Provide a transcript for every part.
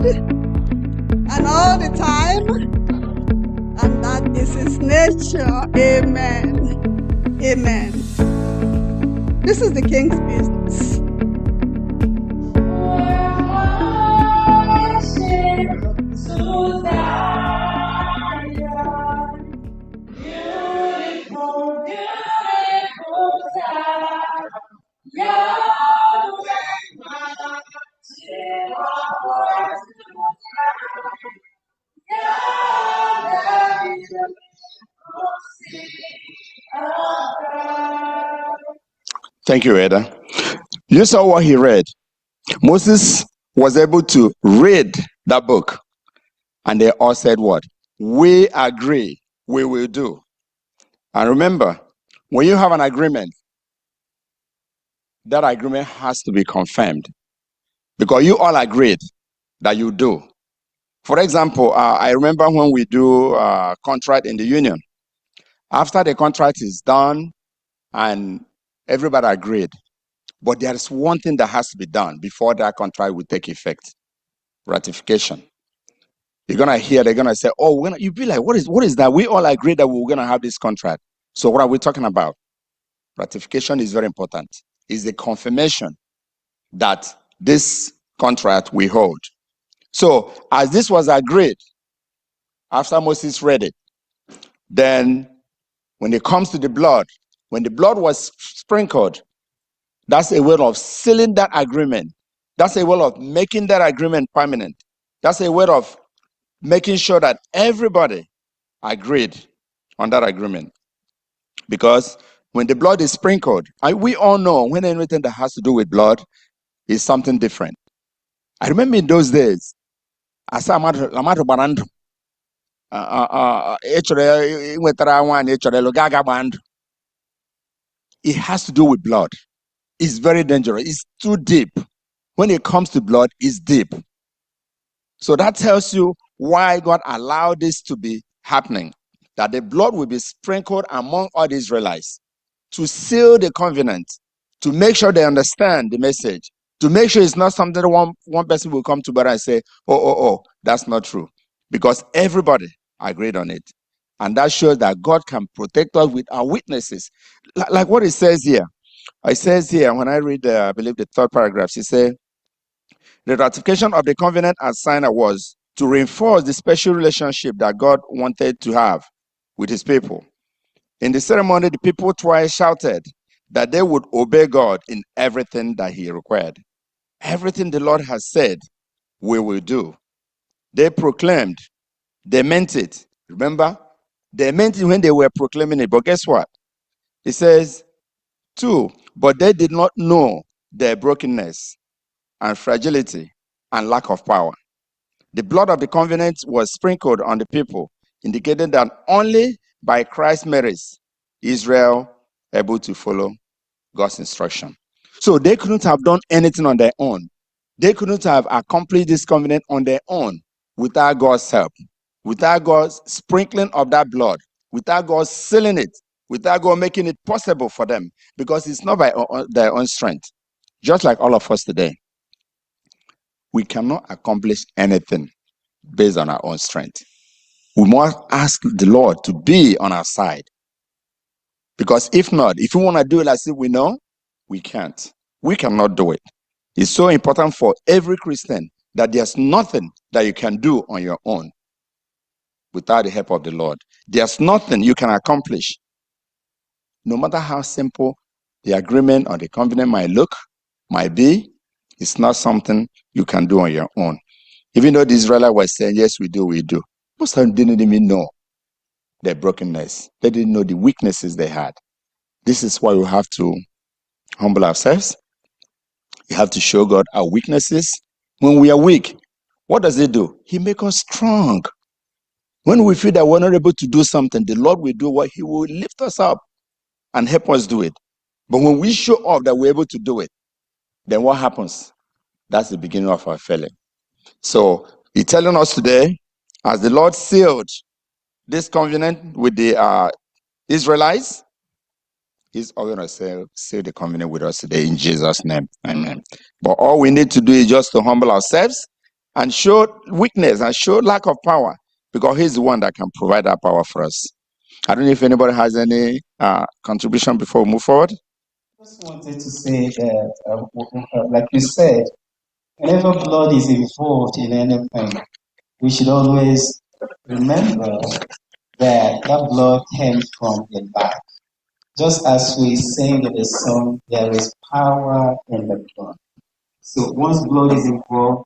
good and all the time, and that is his nature. Amen. Amen. This is the King's business. Thank you, Ada. You saw what he read. Moses was able to read that book, and they all said what? We agree, we will do. And remember, when you have an agreement, that agreement has to be confirmed because you all agreed that you do. For example, I remember when we do a contract in the union, after the contract is done and everybody agreed, but there is one thing that has to be done before that contract will take effect: ratification. You're gonna hear they're gonna say, "Oh, you be like, what is that? We all agreed that we were gonna have this contract." So what are we talking about? Ratification is very important. It's the confirmation that this contract we hold. So as this was agreed, after Moses read it, then when it comes to the blood, when the blood was sprinkled, that's a way of sealing that agreement. That's a way of making that agreement permanent. That's a way of making sure that everybody agreed on that agreement. Because when the blood is sprinkled, we all know when anything that has to do with blood is something different. I remember in those days, it has to do with blood. It's very dangerous. It's too deep. When it comes to blood, it's deep. So that tells you why God allowed this to be happening, that the blood will be sprinkled among all the Israelites to seal the covenant, to make sure they understand the message, to make sure it's not something that one person will come to brother and say, oh, that's not true. Because everybody agreed on it. And that shows that God can protect us with our witnesses. Like what it says here. It says here, when I read, I believe the third paragraph, it says, the ratification of the covenant as signer was to reinforce the special relationship that God wanted to have with his people. In the ceremony, the people twice shouted that they would obey God in everything that he required. Everything the Lord has said, we will do. They proclaimed, they meant it. Remember? They meant it when they were proclaiming it. But guess what? It says, 2, but they did not know their brokenness and fragility and lack of power. The blood of the covenant was sprinkled on the people, indicating that only by Christ's merits Israel able to follow God's instruction. So they couldn't have done anything on their own. They couldn't have accomplished this covenant on their own without God's help, without God's sprinkling of that blood, without God sealing it, without God making it possible for them, because it's not by their own strength. Just like all of us today, we cannot accomplish anything based on our own strength. We must ask the Lord to be on our side. Because if not, if we want to do it as if we know, we can't. We cannot do it. It's so important for every Christian that there's nothing that you can do on your own without the help of the Lord. There's nothing you can accomplish. No matter how simple the agreement or the covenant might be, it's not something you can do on your own. Even though the Israelites were saying, yes, we do. Most of them didn't even know their brokenness. They didn't know the weaknesses they had. This is why we have to humble ourselves. We have to show God our weaknesses. When we are weak, what does He do? He makes us strong. When we feel that we're not able to do something, the Lord will do what He will lift us up and help us do it. But when we show off that we're able to do it, then what happens? That's the beginning of our failure. So He's telling us today, as the Lord sealed this covenant with the Israelites, He's going to seal the covenant with us today in Jesus' name. Amen. But all we need to do is just to humble ourselves and show weakness and show lack of power, because he's the one that can provide that power for us. I don't know if anybody has any contribution before we move forward. I just wanted to say that, like you said, whenever blood is involved in anything, we should always remember that that blood came from a life. Just as we sing in the song, there is power in the blood. So once blood is involved,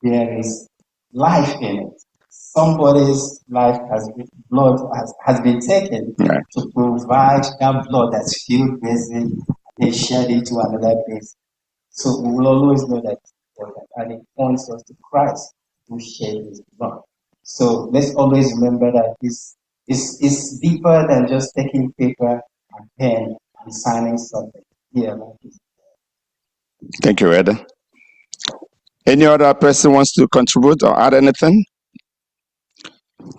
there is life in it. Somebody's life has been taken to provide that blood that's filled basin and shared into another place. So we will always know that and it points us to Christ who shed his blood. So let's always remember that it's deeper than just taking paper and pen and signing something here like this. Thank you, Ed. Any other person wants to contribute or add anything?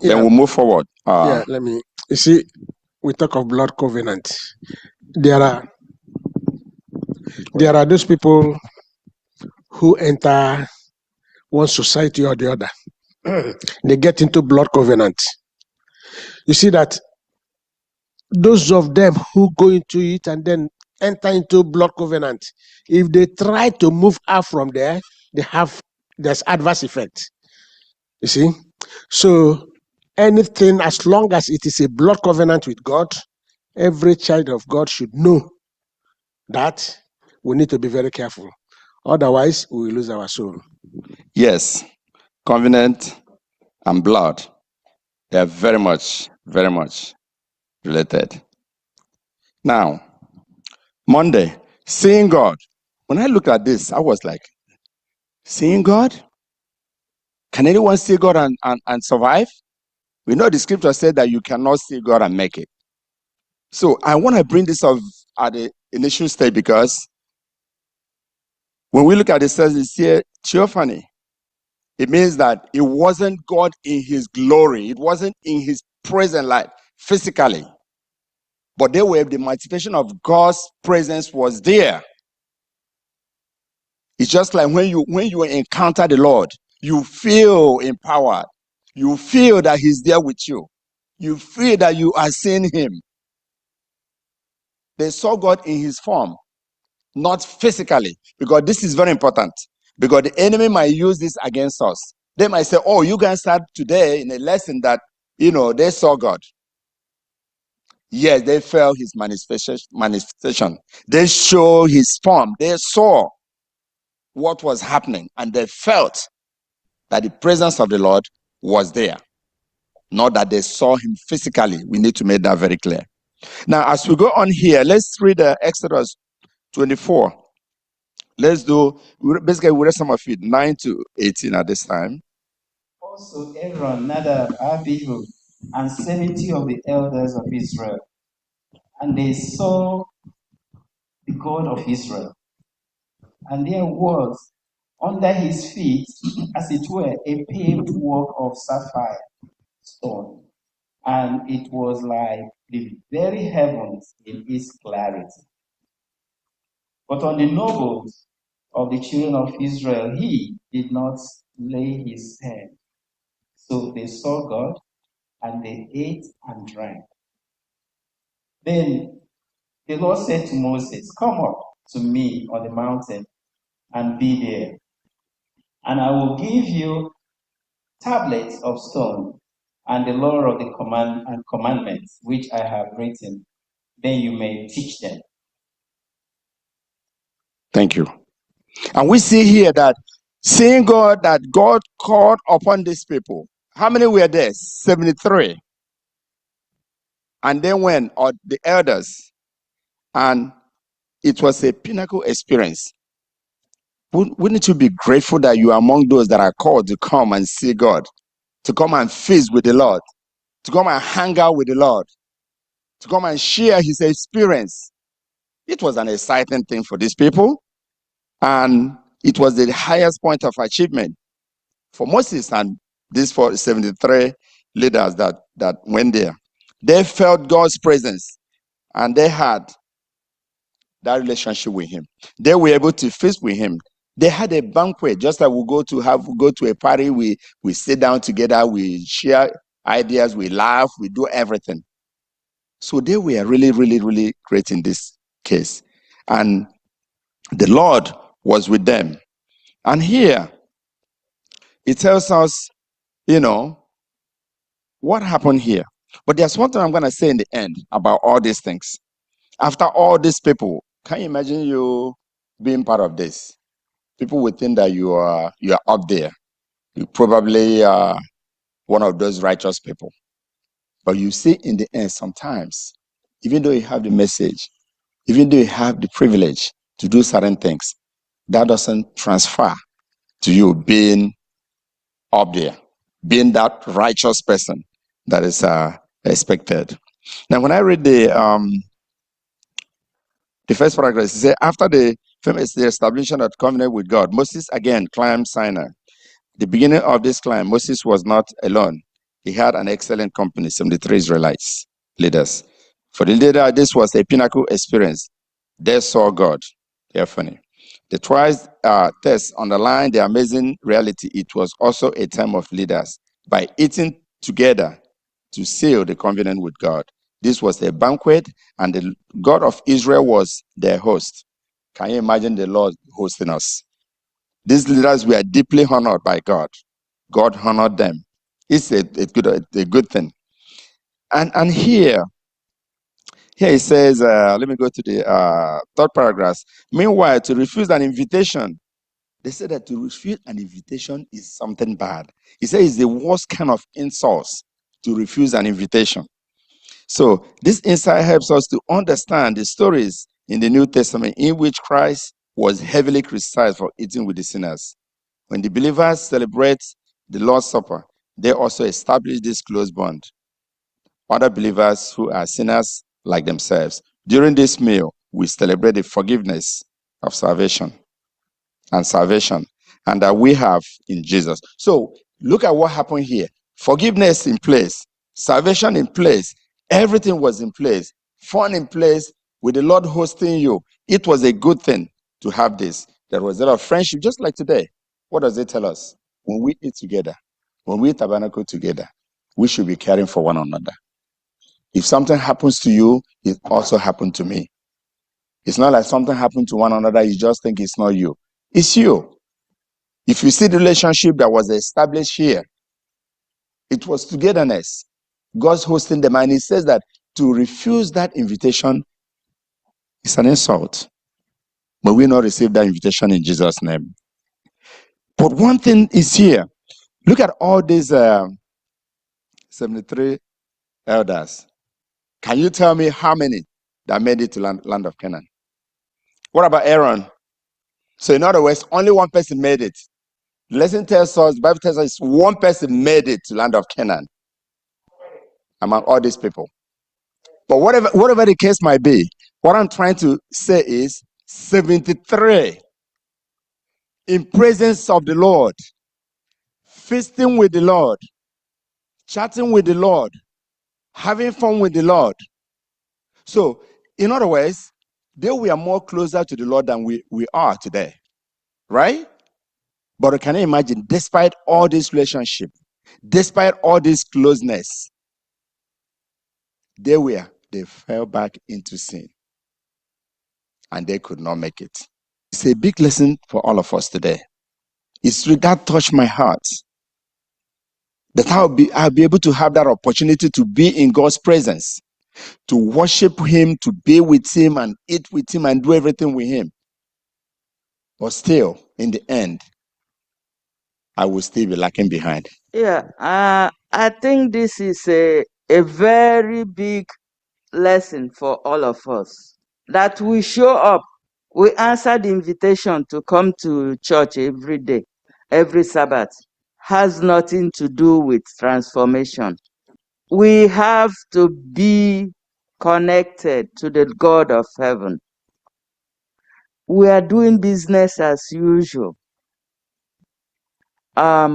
Yeah. Then we'll move forward. Let me. You see, we talk of blood covenant. There are those people who enter one society or the other. They get into blood covenant. You see that those of them who go into it and then enter into blood covenant, if they try to move out from there, there's adverse effect. You see? So anything, as long as it is a blood covenant with God, every child of God should know that we need to be very careful. Otherwise, we will lose our soul. Yes, covenant and blood, they are very much related. Now, Monday, seeing God. When I looked at this, I was like, seeing God? Can anyone see God and survive? We know the scripture said that you cannot see God and make it. So I want to bring this up at the initial stage, because when we look at it, it says it's here, theophany. It means that it wasn't God in his glory. It wasn't in his present life physically. But they were, the manifestation of God's presence was there. It's just like when you encounter the Lord, you feel empowered. You feel that he's there with you. You feel that you are seeing him. They saw God in his form, not physically, because this is very important. Because the enemy might use this against us. They might say, oh, you guys said today in a lesson that, they saw God. Yes, they felt his manifestation. They show his form. They saw what was happening, and they felt that the presence of the Lord was there. Not that they saw him physically. We need to make that very clear. Now, as we go on here, let's read Exodus 24. Let's do, basically, we read some of it, 9 to 18 at this time. Also Aaron, Nadab, Abihu, and 70 of the elders of Israel. And they saw the God of Israel. And there was under his feet, as it were, a paved walk of sapphire stone. And it was like the very heavens in its clarity. But on the nobles of the children of Israel, he did not lay his hand. So they saw God, and they ate and drank. Then the Lord said to Moses, come up to me on the mountain and be there. And I will give you tablets of stone and the law of the commandments which I have written. Then you may teach them. Thank you. And we see here that seeing God, that God called upon these people. How many were there? 73. And they went, or the elders, and it was a pinnacle experience. Wouldn't you be grateful that you are among those that are called to come and see God, to come and feast with the Lord, to come and hang out with the Lord, to come and share his experience? It was an exciting thing for these people, and it was the highest point of achievement for Moses and these 73 leaders that went there. They felt God's presence, and they had that relationship with him. They were able to feast with him. They had a banquet, just like we go to a party, we sit down together, we share ideas, we laugh, we do everything. So they were really, really, really great in this case. And the Lord was with them. And here, it tells us, what happened here. But there's one thing I'm going to say in the end about all these things. After all these people, can you imagine you being part of this? People would think that you are up there. You probably are one of those righteous people. But you see, in the end, sometimes, even though you have the message, even though you have the privilege to do certain things, that doesn't transfer to you being up there, being that righteous person that is expected. Now, when I read the first paragraph, it says, after the establishment of covenant with God, Moses again climbed Sinai. The beginning of this climb, Moses was not alone. He had an excellent company, 73 Israelites, leaders. For the leader, this was a pinnacle experience. They saw God. They're funny. The twice test underlined the amazing reality. It was also a time of leaders. By eating together to seal the covenant with God. This was a banquet, and the God of Israel was their host. Can you imagine the Lord hosting us? These leaders were deeply honored by God. God honored them. It's a good thing. And here it says, let me go to the third paragraph. Meanwhile, to refuse an invitation, they said that to refuse an invitation is something bad. He said it's the worst kind of insults to refuse an invitation. So this insight helps us to understand the stories in the New Testament in which Christ was heavily criticized for eating with the sinners. When the believers celebrate the Lord's Supper, they also establish this close bond. Other believers who are sinners like themselves. During this meal, we celebrate the forgiveness of salvation and that we have in Jesus. So look at what happened here. Forgiveness in place, salvation in place, everything was in place, fun in place, with the Lord hosting you. It was a good thing to have this. There was a lot of friendship, just like today. What does it tell us? When we eat together, when we tabernacle together, we should be caring for one another. If something happens to you, it also happened to me. It's not like something happened to one another, you just think it's not you. It's you. If you see the relationship that was established here, it was togetherness. God's hosting them, and he says that to refuse that invitation is an insult. But we not receive that invitation in Jesus' name. But one thing is here. Look at all these 73 elders. Can you tell me how many that made it to land of Canaan? What about Aaron? So in other words, only one person made it. The lesson tells us, the Bible tells us one person made it to land of Canaan among all these people. But whatever the case might be, what I'm trying to say is 73 in presence of the Lord, feasting with the Lord, chatting with the Lord, having fun with the Lord. So, in other words, they were more closer to the Lord than we are today, right? But can you imagine, despite all this relationship, despite all this closeness, they fell back into sin and they could not make it. It's a big lesson for all of us today. It's that touched my heart, that I'll be able to have that opportunity to be in God's presence, to worship him, to be with him and eat with him and do everything with him. But still, in the end, I will still be lacking behind. Yeah, I think this is a very big lesson for all of us. That we show up, we answer the invitation to come to church every day, every Sabbath, has nothing to do with transformation. We have to be connected to the God of heaven. We are doing business as usual. I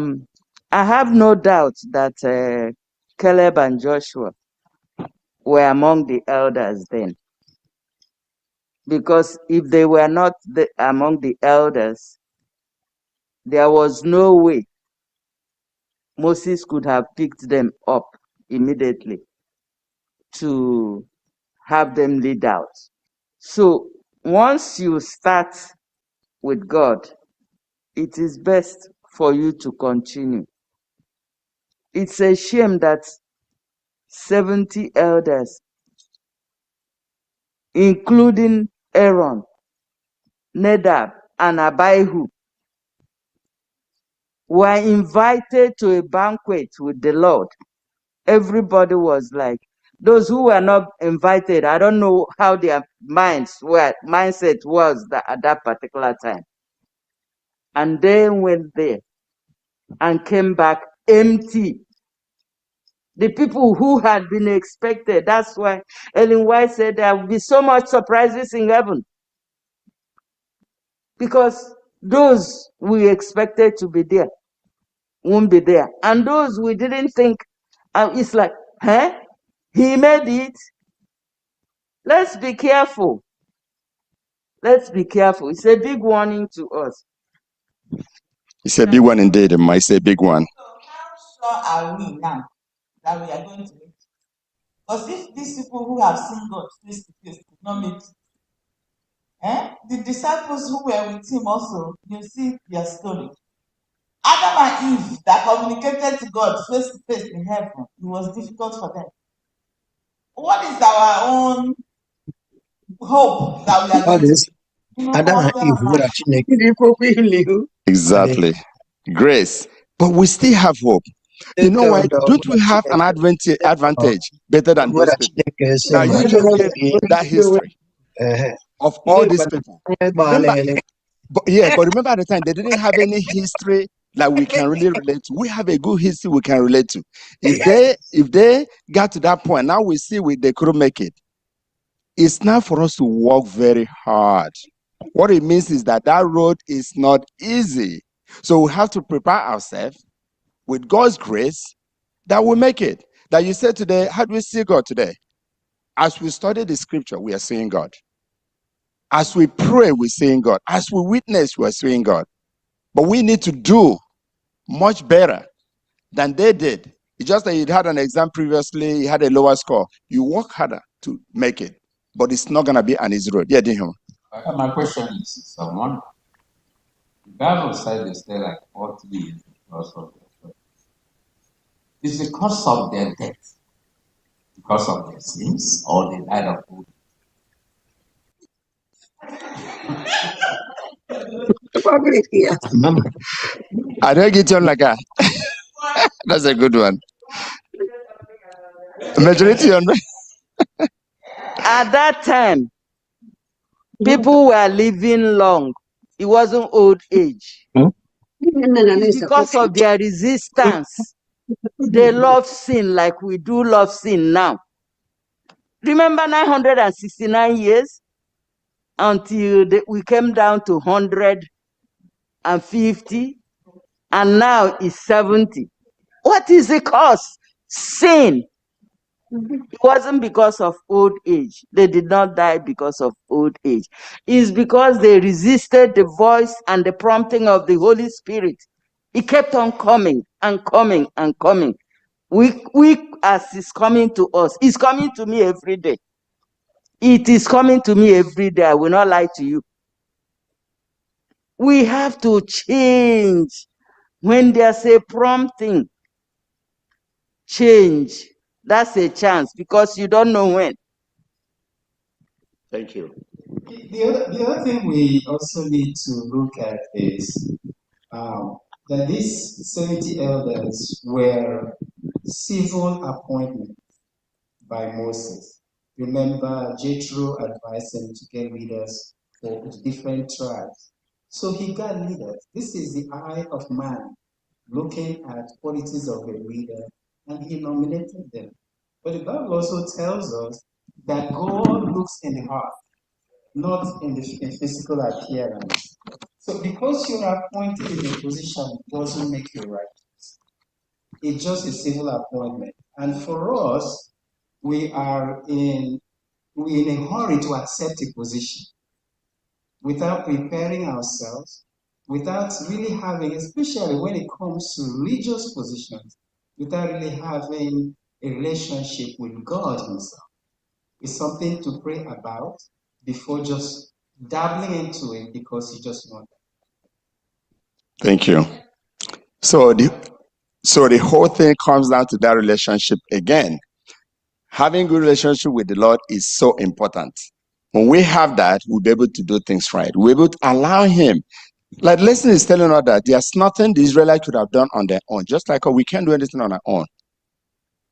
have no doubt that Caleb and Joshua were among the elders then. Because if they were not among the elders, there was no way Moses could have picked them up immediately to have them lead out. So once you start with God, it is best for you to continue. It's a shame that 70 elders, including Aaron, Nadab, and Abihu, were invited to a banquet with the Lord. Everybody was like, those who were not invited, I don't know how their mindset was at that particular time. And they went there and came back empty. The people who had been expected, that's why Ellen White said there will be so much surprises in heaven. Because those we expected to be there won't be there. And those we didn't think, it's like, huh? He made it. Let's be careful. Let's be careful. It's a big warning to us. It's a big one indeed, Emma. It's a big one. So how sure are we now that we are going to meet? Because if these people who have seen God face to face did not meet, the disciples who were with him also, you see their story. Adam and Eve that communicated to God face to face in heaven, it was difficult for them. What is our own hope that we are going to? Exactly. Grace. But we still have hope. You know why? Don't we have an advantage better than those people? Now, you just gave that history of all these people. Remember, but remember at the time, they didn't have any history that we can really relate to. We have a good history we can relate to. If they got to that point, now we see they couldn't make it. It's now for us to work very hard. What it means is that road is not easy. So we have to prepare ourselves with God's grace that we make it. That you said today, how do we see God today? As we study the scripture, we are seeing God. As we pray, we're seeing God. As we witness, we're seeing God. But we need to do much better than they did. It's just that you had an exam previously, you had a lower score. You work harder to make it. But it's not going to be an easy road. Yeah, Dihim. My question is, someone, the Bible said they stay like 40 years because of their faith. Is because of their death, because of their sins, or they died of old? I don't get you like that. That's a good one. Majority on At that time, people were living long. It wasn't old age. It's because of their resistance. They love sin like we do love sin now. Remember 969 years until we came down to 150, and now it's 70. What is the cause? Sin. It wasn't because of old age. They did not die because of old age. It's because they resisted the voice and the prompting of the Holy Spirit. It kept on coming and coming and coming. Weak as it's coming to us, it's coming to me every day. It is coming to me every day. I will not lie to you. We have to change. When there's a prompting, change. That's a chance because you don't know when. Thank you. The other thing we also need to look at is that these 70 elders were civil appointments by Moses. Remember, Jethro advised him to get leaders for different tribes. So he got leaders. This is the eye of man looking at qualities of a leader, and he nominated them. But the Bible also tells us that God looks in the heart, not in physical appearance. So because you are appointed in a position doesn't make you righteous. It's just a civil appointment. And for us, we're in a hurry to accept a position without preparing ourselves, without really having, especially when it comes to religious positions, without really having a relationship with God Himself. It's something to pray about before just dabbling into it because you just want it. Thank you. So the whole thing comes down to that relationship again. Having good relationship with the Lord is so important. When we have that, we'll be able to do things right. We'll be able to allow Him. Like lesson is telling us that there's nothing the Israelites could have done on their own. Just like we can't do anything on our own.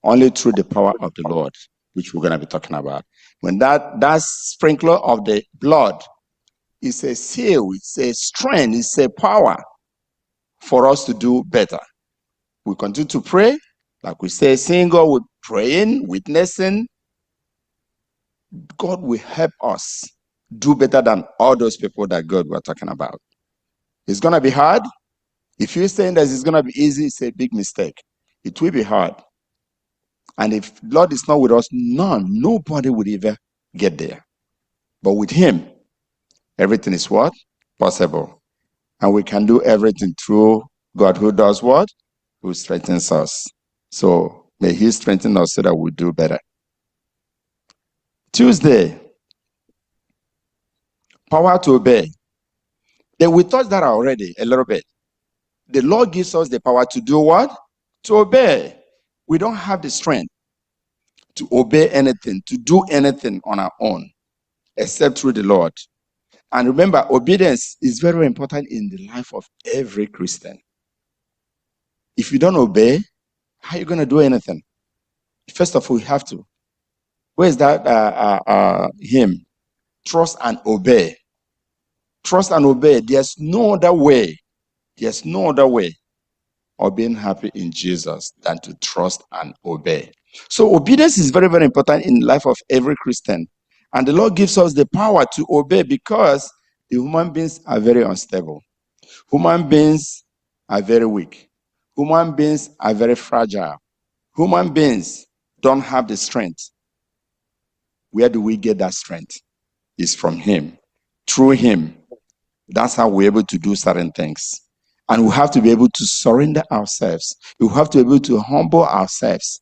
Only through the power of the Lord, which we're going to be talking about. When that sprinkler of the blood is a seal, it's a strength, it's a power for us to do better. We continue to pray, like we say, seeing God with praying, witnessing. God will help us do better than all those people that God were talking about. It's going to be hard. If you're saying that it's going to be easy, it's a big mistake. It will be hard. And if Lord is not with us, nobody would ever get there. But with Him, everything is what? Possible. And we can do everything through God who does what? Who strengthens us. So may He strengthen us so that we do better. Tuesday, power to obey. Then we touched that already a little bit. The Lord gives us the power to do what? To obey. We don't have the strength to obey anything, to do anything on our own, except through the Lord. And remember, obedience is very important in the life of every Christian. If you don't obey, how are you going to do anything? First of all, you have to. Where's that hymn? Trust and obey. Trust and obey. There's no other way. There's no other way of being happy in Jesus than to trust and obey. So obedience is very, very important in the life of every Christian. And the Lord gives us the power to obey because the human beings are very unstable. Human beings are very weak. Human beings are very fragile. Human beings don't have the strength. Where do we get that strength? It's from Him. Through Him. That's how we're able to do certain things. And we have to be able to surrender ourselves. We have to be able to humble ourselves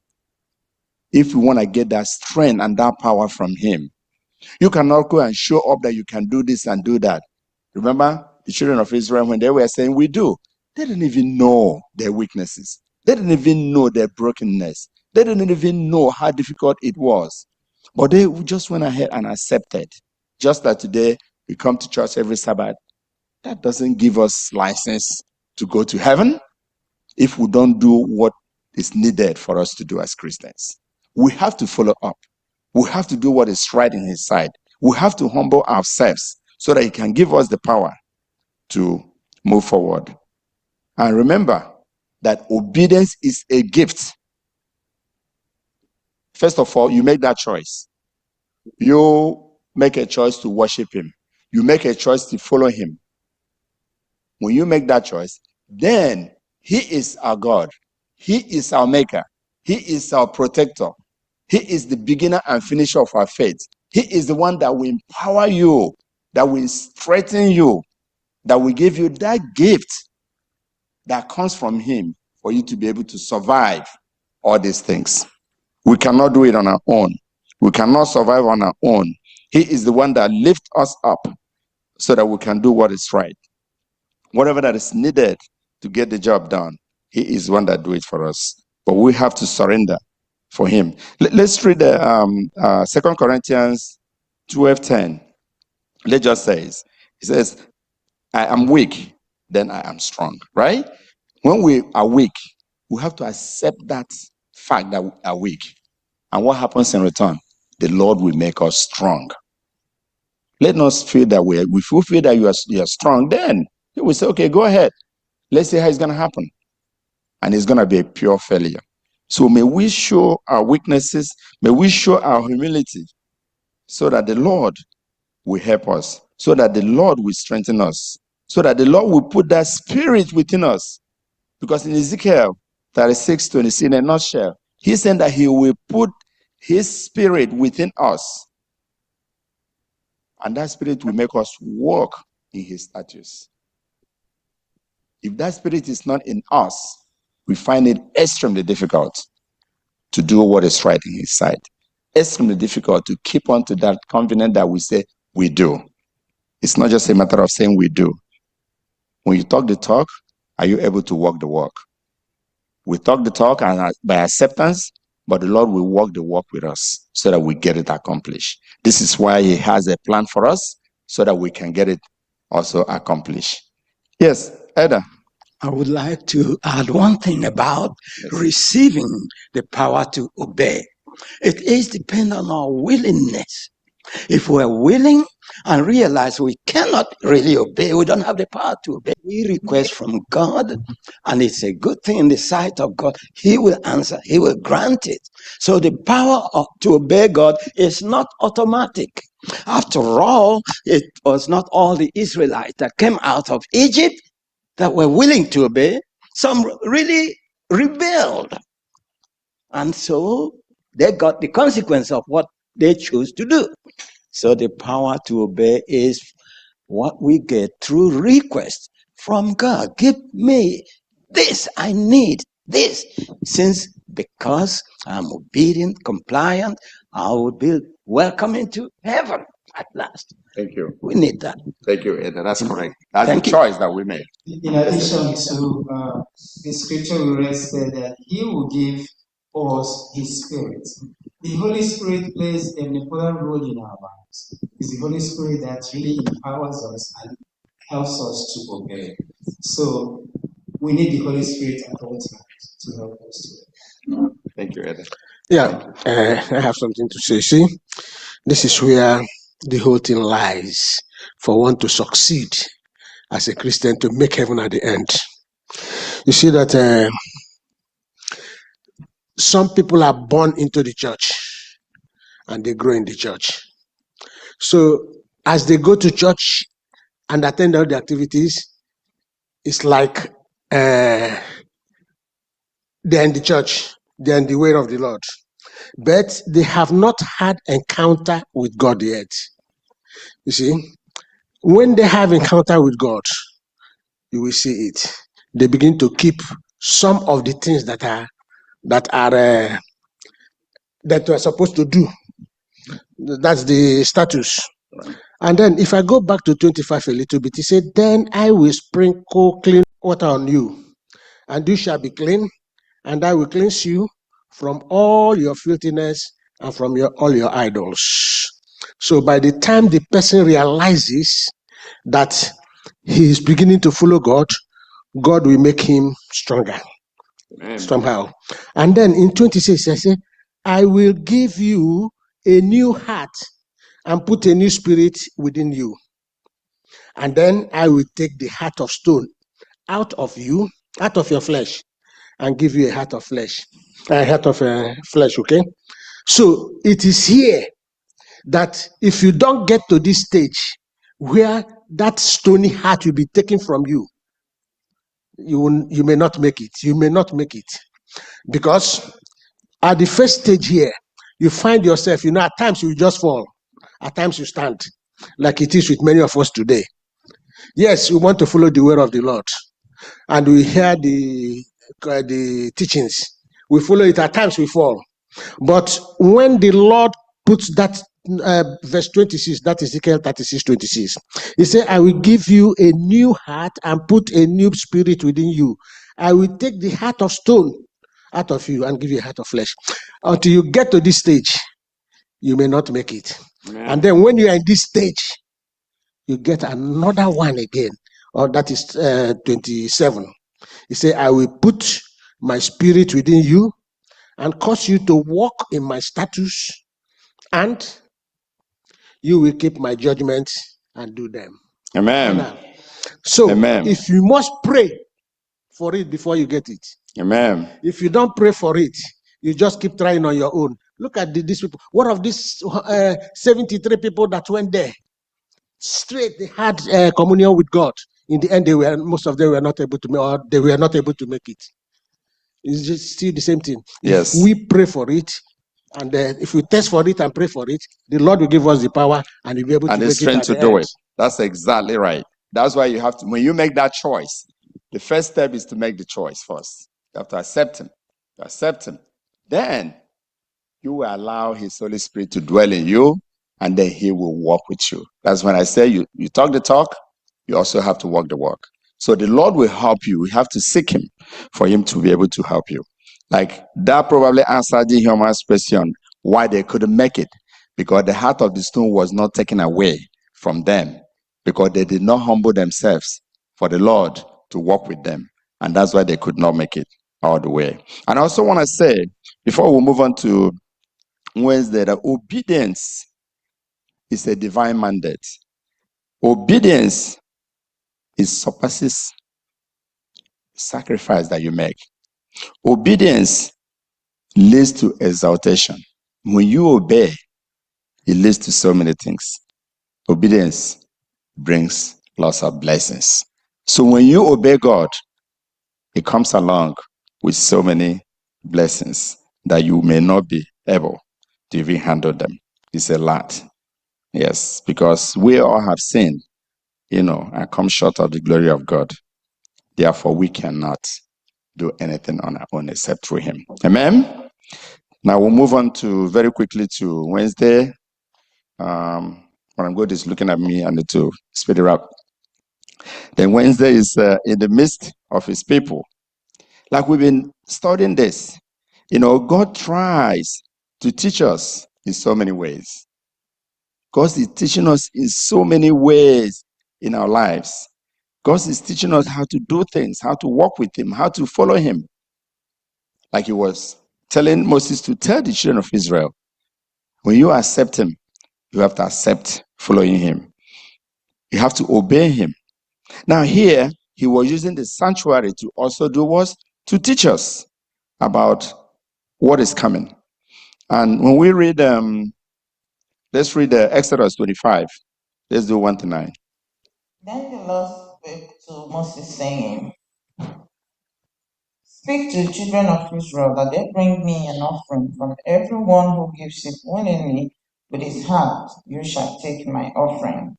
if we want to get that strength and that power from Him. You cannot go and show up that you can do this and do that. Remember the children of Israel when they were saying, we do. They didn't even know their weaknesses. They didn't even know their brokenness. They didn't even know how difficult it was. But they just went ahead and accepted. Just like today, we come to church every Sabbath. That doesn't give us license to go to heaven if we don't do what is needed for us to do as Christians. We have to follow up. We have to do what is right in His sight. We have to humble ourselves so that He can give us the power to move forward. And remember that obedience is a gift. First of all, you make that choice. You make a choice to worship Him. You make a choice to follow Him. When you make that choice, then He is our God. He is our maker. He is our protector. He is the beginner and finisher of our faith. He is the one that will empower you, that will strengthen you, that will give you that gift that comes from Him for you to be able to survive all these things. We cannot do it on our own. We cannot survive on our own. He is the one that lifts us up so that we can do what is right. Whatever that is needed to get the job done, He is the one that do it for us. But we have to surrender for Him. Let's read the 2 Corinthians 12:10. Let's just say it says, I am weak, then I am strong, right? When we are weak, we have to accept that fact that we are weak. And what happens in return? The Lord will make us strong. Let us feel that way. If we feel that you are strong, then He will say, okay, go ahead. Let's see how it's going to happen. And it's going to be a pure failure. So may we show our weaknesses, may we show our humility, so that the Lord will help us, so that the Lord will strengthen us, so that the Lord will put that spirit within us. Because in Ezekiel 36:26, in a nutshell, He said that He will put His spirit within us. And that spirit will make us walk in His statutes. If that spirit is not in us, we find it extremely difficult to do what is right in his sight. Extremely difficult to keep on to that confidence that we say we do. It's not just a matter of saying we do. When you talk the talk, are you able to walk the walk? We talk the talk and by acceptance, but the Lord will walk the walk with us so that we get it accomplished. This is why he has a plan for us so that we can get it also accomplished. Yes, Ada. I would like to add one thing about receiving the power to obey. It is dependent on our willingness. If we're willing and realize we cannot really obey, we don't have the power to obey, we request from God, and it's a good thing in the sight of God, he will answer, he will grant it. So the power to obey God is not automatic. After all, it was not all the Israelites that came out of Egypt that were willing to obey. Some really rebelled. And so they got the consequence of what they chose to do. So the power to obey is what we get through request from God. Give me this, I need this. Because I'm obedient, compliant, I will be welcome into heaven at last. Thank you. We need that. Thank you, Ada. That's correct. That's Thank the you. choice that we make. In addition to the scripture we read said that he will give us his spirit. The Holy Spirit plays an important role in our lives. It's the Holy Spirit that really empowers us and helps us to obey. So we need the Holy Spirit at all times to help us to obey. Thank you, Ada. Yeah, I have something to say. See, this is where the whole thing lies for one to succeed as a Christian to make heaven at the end. You see that some people are born into the church and they grow in the church. So as they go to church and attend all the activities, it's like they're in the church, they're in the way of the Lord, but they have not had encounter with God yet. You see, when they have encounter with God, you will see it. They begin to keep some of the things that we're supposed to do. That's the status. And then if I go back to 25 a little bit, he said, then I will sprinkle clean water on you, and you shall be clean, and I will cleanse you from all your filthiness and from all your idols. So by the time the person realizes that he is beginning to follow God, God will make him stronger. Amen. Somehow. And then in 26, I say, I will give you a new heart and put a new spirit within you. And then I will take the heart of stone out of you, out of your flesh, and give you a heart of flesh. A heart of flesh, okay? So it is here that if you don't get to this stage where that stony heart will be taken from you, you may not make it. You may not make it. Because at the first stage here, you find yourself, at times you just fall. At times you stand, like it is with many of us today. Yes, we want to follow the word of the Lord. And we hear the teachings. We follow it. At times we fall. But when the Lord puts that verse 26, that is Ezekiel 36:26, he said, I will give you a new heart and put a new spirit within you. I will take the heart of stone out of you and give you a heart of flesh. Until you get to this stage, you may not make it. Amen. And then when you are in this stage, you get another one again, or that is 27. He said, I will put my spirit within you and cause you to walk in my statutes, and you will keep my judgments and do them. Amen. So Amen. If you must pray for it before you get it. Amen. If you don't pray for it, you just keep trying on your own. Look at these people. What of these 73 people that went there? Straight, they had communion with God. In the end, most of them were not able to make, or they were not able to make it. It's just still the same thing. Yes. If we pray for it, and if we test for it and pray for it, the Lord will give us the power and we'll be able to make it. And the strength to do it. That's exactly right. That's why you have to, when you make that choice, The first step is to make the choice first. You have to accept him. You accept him. Then you will allow his Holy Spirit to dwell in you, and then he will walk with you. That's when I say you talk the talk, you also have to walk the walk. So the Lord will help you. You have to seek him for him to be able to help you. Like that probably answered the human's question why they couldn't make it, because the heart of the stone was not taken away from them, because they did not humble themselves for the Lord to walk with them. And that's why they could not make it all the way. And I also want to say, before we move on to Wednesday, that obedience is a divine mandate. Obedience surpasses sacrifice that you make. Obedience leads to exaltation. When you obey, it leads to so many things. Obedience brings lots of blessings. So when you obey God, it comes along with so many blessings that you may not be able to even handle them. It's a lot. Yes, because we all have sinned, and come short of the glory of God. Therefore, we cannot do anything on our own except through him. Amen? Now we'll move on to very quickly to Wednesday. When I'm good is looking at me, I need to speed it up. Then Wednesday is in the midst of his people. Like we've been studying this, God tries to teach us in so many ways. God is teaching us in so many ways in our lives. God is teaching us how to do things, how to walk with him, how to follow him. Like he was telling Moses to tell the children of Israel, when you accept him, you have to accept following him. You have to obey him. Now here, he was using the sanctuary to also do what? To teach us about what is coming. And when we read, let's read Exodus 25. Let's do 1 to 9. Then the Lord spake to Moses, saying, Speak to the children of Israel that they bring me an offering from everyone who gives it willingly with his heart. You shall take my offering.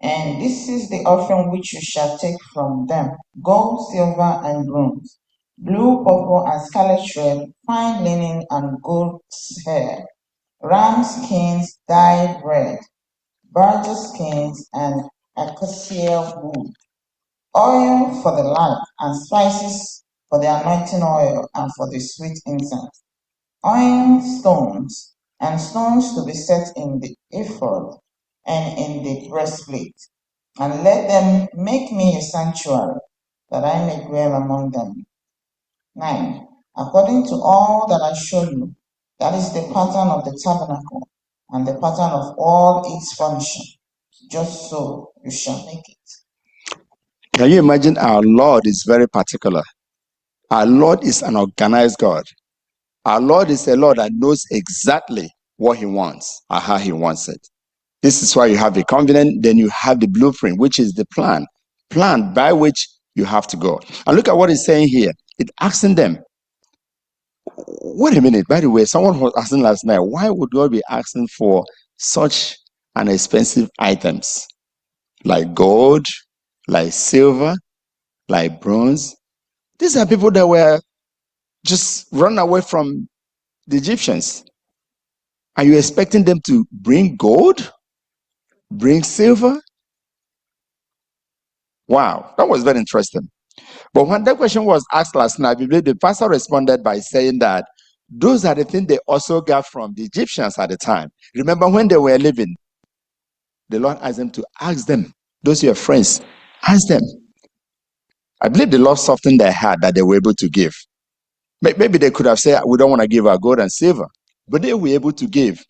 And this is the offering which you shall take from them: gold, silver, and bronze, blue, purple, and scarlet thread, fine linen, and goat's hair, ram skins dyed red, badger skins, and acacia wood, oil for the lamp, and spices for the anointing oil and for the sweet incense, iron stones, and stones to be set in the ephod and in the breastplate. And let them make me a sanctuary, that I may dwell among them. 9. According to all that I show you, that is the pattern of the tabernacle, and the pattern of all its furnishing. Just so you shall make it. Can you imagine our Lord is very particular? Our Lord is an organized God. Our Lord is a Lord that knows exactly what he wants or how he wants it. This is why you have a covenant, then you have the blueprint, which is the plan by which you have to go. And look at what it's saying here. It's asking them, wait a minute, by the way, someone was asking last night, why would God be asking for such an expensive items like gold, like silver, like bronze? These are people that were just run away from the Egyptians. Are you expecting them to bring gold, bring silver? Wow, that was very interesting. But when that question was asked last night, I believe the pastor responded by saying that those are the things they also got from the Egyptians at the time. Remember when they were living, the Lord asked them to ask them, those your friends, ask them. I believe the Lord softened their heart that they were able to give. Maybe they could have said, we don't want to give our gold and silver. But they were able to give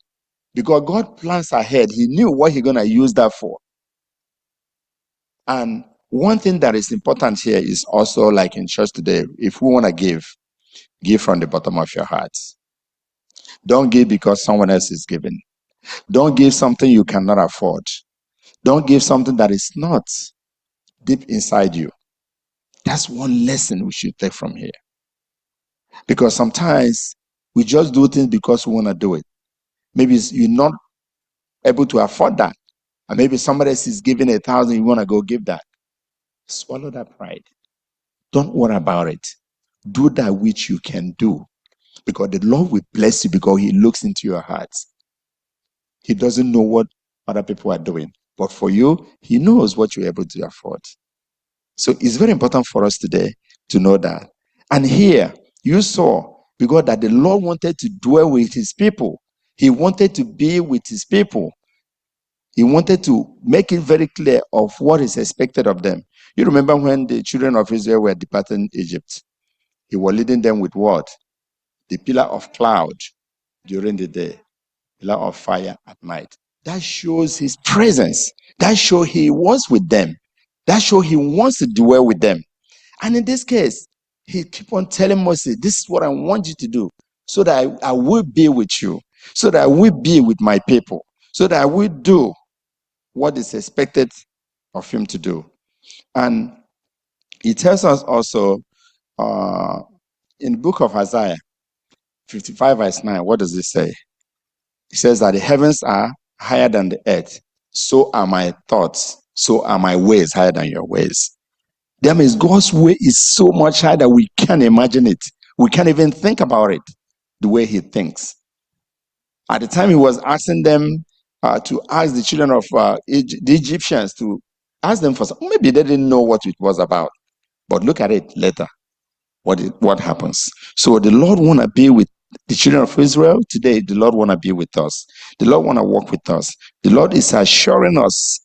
because God plans ahead. He knew what he's going to use that for. And one thing that is important here is also like in church today, if we want to give from the bottom of your heart. Don't give because someone else is giving. Don't give something you cannot afford. Don't give something that is not deep inside you. That's one lesson we should take from here. Because sometimes we just do things because we want to do it. Maybe you're not able to afford that. And maybe somebody else is giving 1,000, you want to go give that. Swallow that pride. Don't worry about it. Do that which you can do, because the Lord will bless you, because he looks into your hearts. He doesn't know what other people are doing, but for you, he knows what you're able to afford. So it's very important for us today to know that. And here, you saw, because that the Lord wanted to dwell with his people. He wanted to be with his people. He wanted to make it very clear of what is expected of them. You remember when the children of Israel were departing Egypt, he was leading them with what? The pillar of cloud during the day, pillar of fire at night. That shows his presence. That shows he was with them. That shows he wants to dwell with them. And in this case, he keep on telling Moses, this is what I want you to do, so that I will be with you, so that I will be with my people, so that I will do what is expected of him to do. And he tells us also in the book of Isaiah 55 verse 9, what does it say? It says that the heavens are higher than the earth, so are my thoughts, so are my ways higher than your ways. That means God's way is so much higher that we can't imagine it. We can't even think about it the way he thinks. At the time he was asking them to ask the children of the Egyptians to ask them for something, maybe they didn't know what it was about. But look at it later, what happens. So the Lord want to be with the children of Israel today. The Lord want to be with us. The Lord want to walk with us. The Lord is assuring us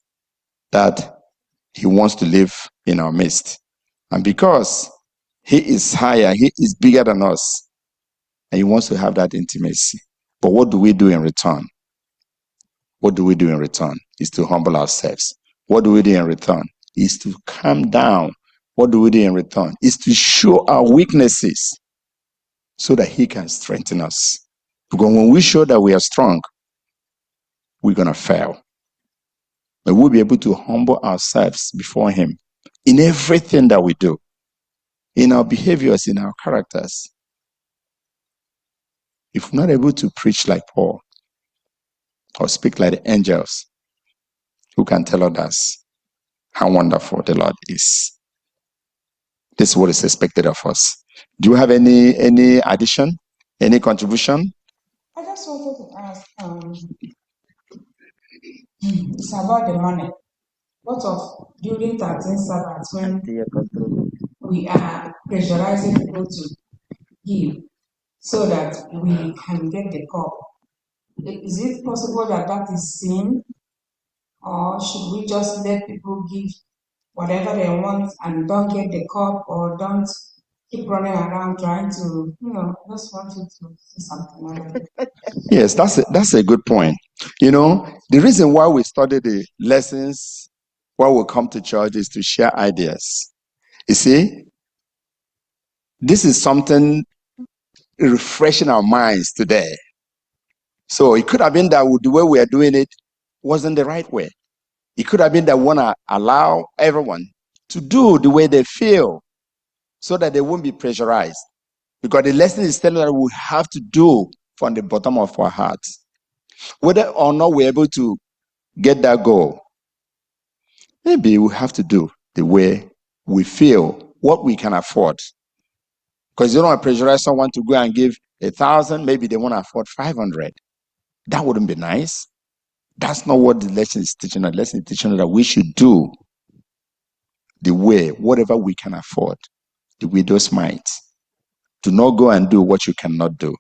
that he wants to live in our midst. And because he is higher, he is bigger than us, and he wants to have that intimacy. But what do we do in return? What do we do in return? Is to humble ourselves. What do we do in return? Is to calm down. What do we do in return? Is to show our weaknesses so that he can strengthen us. Because when we show that we are strong, we're going to fail. But we'll be able to humble ourselves before him in everything that we do, in our behaviors, in our characters. If we're not able to preach like Paul or speak like the angels, who can tell others how wonderful the Lord is? This is what is expected of us. Do you have any addition, any contribution? I just wanted to ask, it's about the money. What of during 13 Sabbath when we are pressurizing people to give so that we can get the cup? Is it possible that that is sin? Or should we just let people give whatever they want and don't get the cup, or don't keep running around trying to, just want you to say something like that. Yes, that's a good point. The reason why we study the lessons, why we come to church, is to share ideas. You see, this is something refreshing our minds today. So it could have been that the way we are doing it wasn't the right way. It could have been that we want to allow everyone to do the way they feel so that they won't be pressurized. Because the lesson is telling us we have to do from the bottom of our hearts. Whether or not we're able to get that goal, maybe we have to do the way we feel, what we can afford. Because you don't want to pressurize someone to go and give 1,000, maybe they want to afford 500. That wouldn't be nice. That's not what the lesson is teaching. The lesson is teaching that we should do the way, whatever we can afford, the widow's mite. Do not go and do what you cannot do.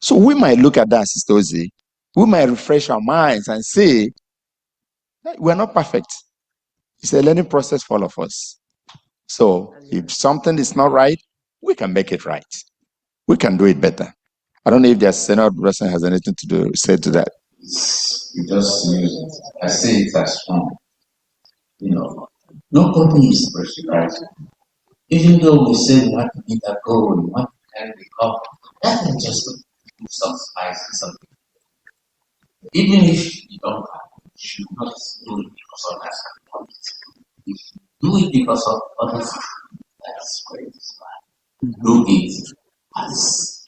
So we might look at that, Sister Ozzy. We might refresh our minds and say, we're not perfect. It's a learning process for all of us. So if something is not right, we can make it right. We can do it better. I don't know if there's another person has anything to say to that. You just use it. I say it as strong. Nobody is pressurized. Even though we say we want to meet that goal, we want to carry the cup, that is just to put some spice and something. Even if you don't have, you should not do it because of that. If you do it because of others, that's great. Do it as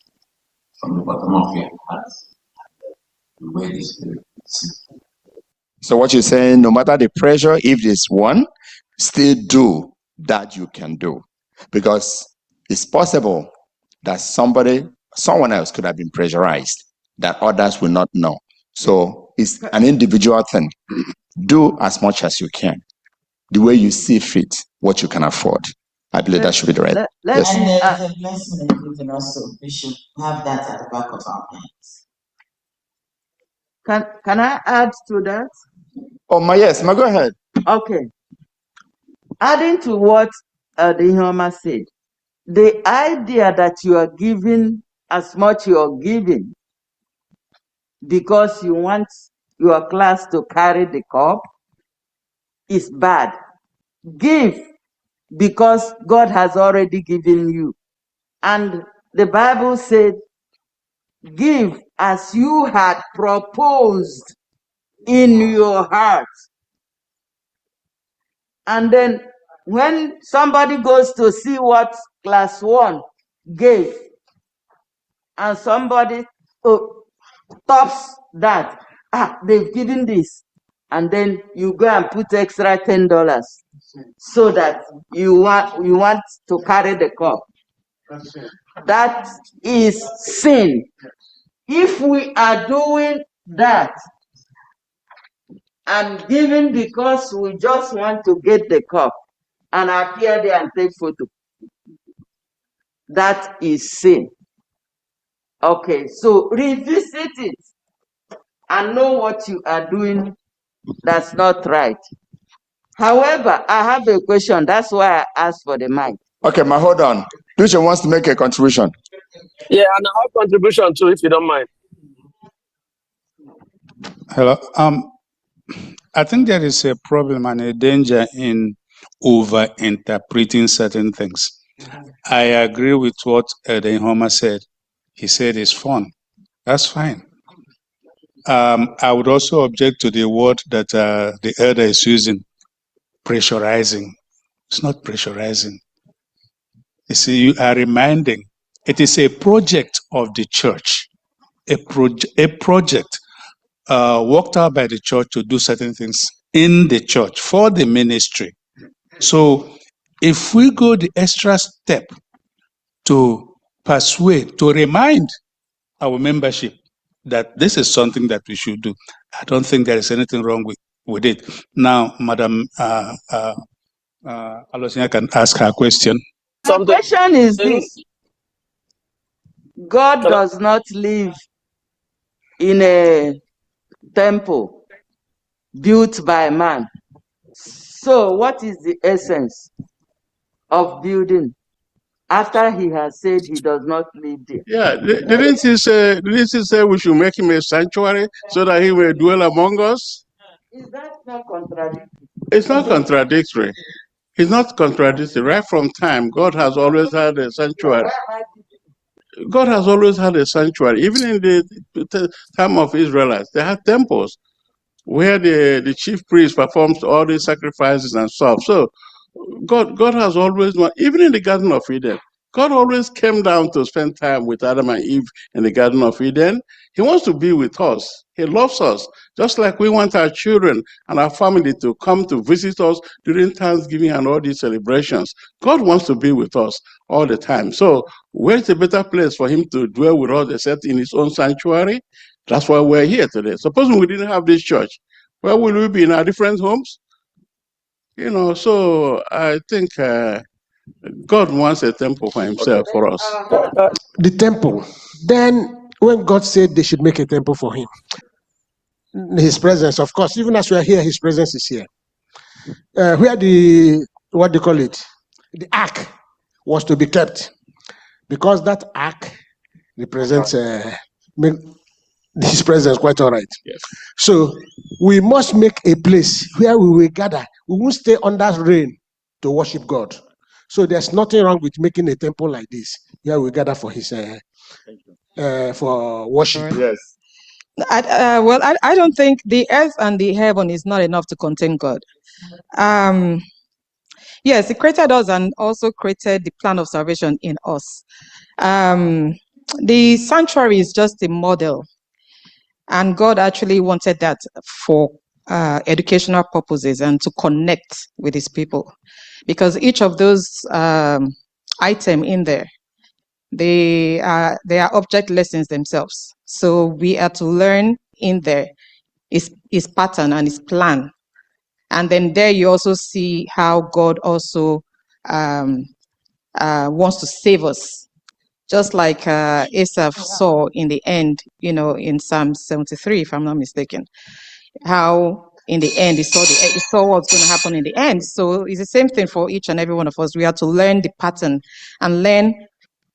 from the bottom of your heart, the way the Spirit is. So what you're saying, no matter the pressure, if there's one, still do that you can do. because it's possible that someone else could have been pressurized that others will not know. So it's an individual thing. Do as much as you can, the way you see fit, what you can afford. I believe that should be the right. Yes. And there's a blessing in giving also. We should have that at the back of our minds. Can I add to that? Oh, yes, go ahead. Okay. Adding to what Adihoma said, the idea that you are giving as much you are giving because you want your class to carry the cup is bad. Give because God has already given you. And the Bible said, give as you had proposed in your heart. And then when somebody goes to see what class 1 gave, and somebody tops that, they've given this, and then you go and put extra $10 so that you want to carry the cup. That is sin. If we are doing that and giving because we just want to get the cup and appear there and take photo, that is sin. Okay, so revisit it and know what you are doing that's not right. However, I have a question. That's why I asked for the mic. Okay, hold on. Preacher wants to make a contribution. Yeah, and I have contribution too, if you don't mind. Hello. I think there is a problem and a danger in over-interpreting certain things. I agree with what Homer said. He said it's fun. That's fine. I would also object to the word that the elder is using, pressurizing. It's not pressurizing. You see, you are reminding. It is a project of the church, a project worked out by the church to do certain things in the church for the ministry. So if we go the extra step to persuade, to remind our membership that this is something that we should do, I don't think there is anything wrong with it. Now, Madam Alosinya can ask her question. The question is this: God does not live in a temple built by man. So what is the essence of building after he has said he does not live there? Yeah, didn't he say we should make him a sanctuary so that he will dwell among us? Is that not contradictory? It's not contradictory. It's not contradictory. Right from time, God has always had a sanctuary. God has always had a sanctuary. Even in the time of Israelites, they had temples where the chief priest performs all these sacrifices and stuff. So God has always, even in the Garden of Eden, God always came down to spend time with Adam and Eve in the Garden of Eden. He wants to be with us. He loves us, just like we want our children and our family to come to visit us during Thanksgiving and all these celebrations. God wants to be with us all the time. So where's a better place for him to dwell with us except in his own sanctuary? That's why we're here today. Supposing we didn't have this church, where will we be, in our different homes? So I think God wants a temple for himself, for us. The temple. Then when God said they should make a temple for him, his presence, of course, even as we are here, his presence is here. Where the ark was to be kept, because that ark represents his presence quite all right. Yes. So we must make a place where we will gather. We won't stay under rain to worship God. So there's nothing wrong with making a temple like this where we gather for his for worship. Yes. I don't think the earth and the heaven is not enough to contain God. Yes, he created us and also created the plan of salvation in us. The sanctuary is just a model, and God actually wanted that for educational purposes and to connect with his people, because each of those item in there. They are object lessons themselves. So we are to learn in there his pattern and his plan. And then there you also see how God also wants to save us. Just like Asaph saw in the end, in Psalm 73, if I'm not mistaken, how in the end he saw what's going to happen in the end. So it's the same thing for each and every one of us. We have to learn the pattern and learn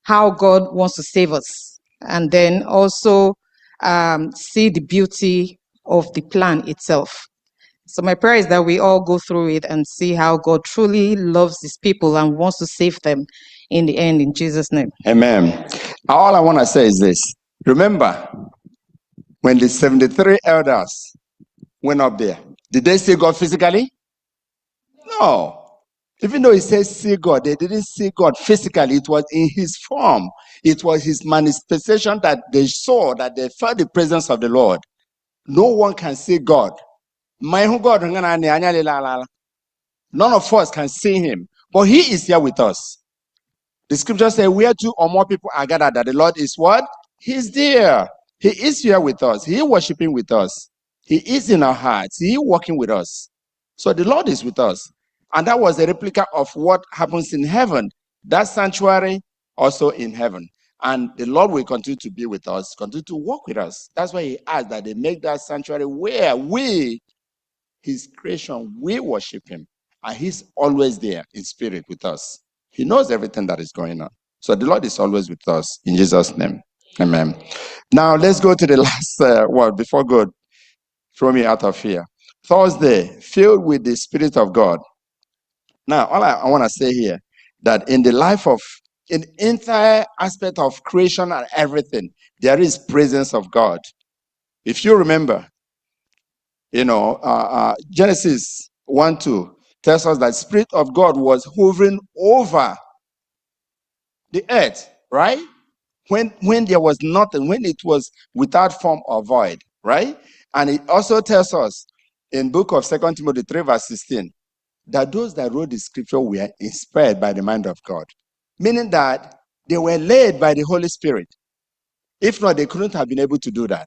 how God wants to save us, and then also see the beauty of the plan itself. So my prayer is that we all go through it and see how God truly loves his people and wants to save them in the end, in Jesus' name. Amen. All I want to say is this. Remember, when the 73 elders went up there, did they see God physically? No. Even though it says see God, they didn't see God physically. It was in his form. It was his manifestation that they saw, that they felt the presence of the Lord. No one can see God. None of us can see him, but he is here with us. The scripture says, where two or more people are gathered, that the Lord is what? He's there. He is here with us. He is worshiping with us. He is in our hearts. He is working with us. So the Lord is with us. And that was a replica of what happens in heaven. That sanctuary also in heaven. And the Lord will continue to be with us, continue to walk with us. That's why he asked that they make that sanctuary where we, his creation, we worship him. And he's always there in spirit with us. He knows everything that is going on. So the Lord is always with us in Jesus' name. Amen. Now let's go to the last word before God throw me out of here. Thursday, filled with the Spirit of God. Now, all I want to say here, that in the life of, in the entire aspect of creation and everything, there is presence of God. If you remember, Genesis 1:2 tells us that Spirit of God was hovering over the earth, right? When there was nothing, when it was without form or void, right? And it also tells us in book of 2 Timothy 3 verse 16 that those that wrote the scripture were inspired by the mind of God, meaning that they were led by the Holy Spirit. If not, they couldn't have been able to do that.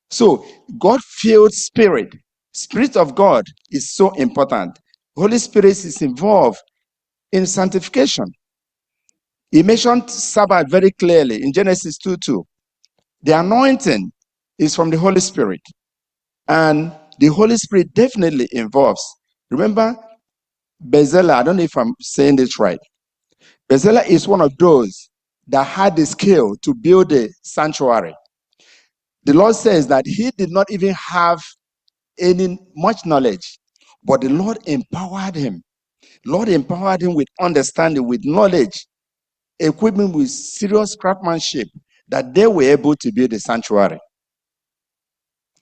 So God-filled spirit of God is so important. Holy Spirit is involved in sanctification. He mentioned Sabbath very clearly in Genesis 2:2. The anointing is from the Holy Spirit. And the Holy Spirit definitely involves. Remember, Bezalel, I don't know if I'm saying this right. Bezalel is one of those that had the skill to build a sanctuary. The Lord says that he did not even have any much knowledge, but the Lord empowered him. Lord empowered him with understanding, with knowledge, equipment with serious craftsmanship, that they were able to build a sanctuary.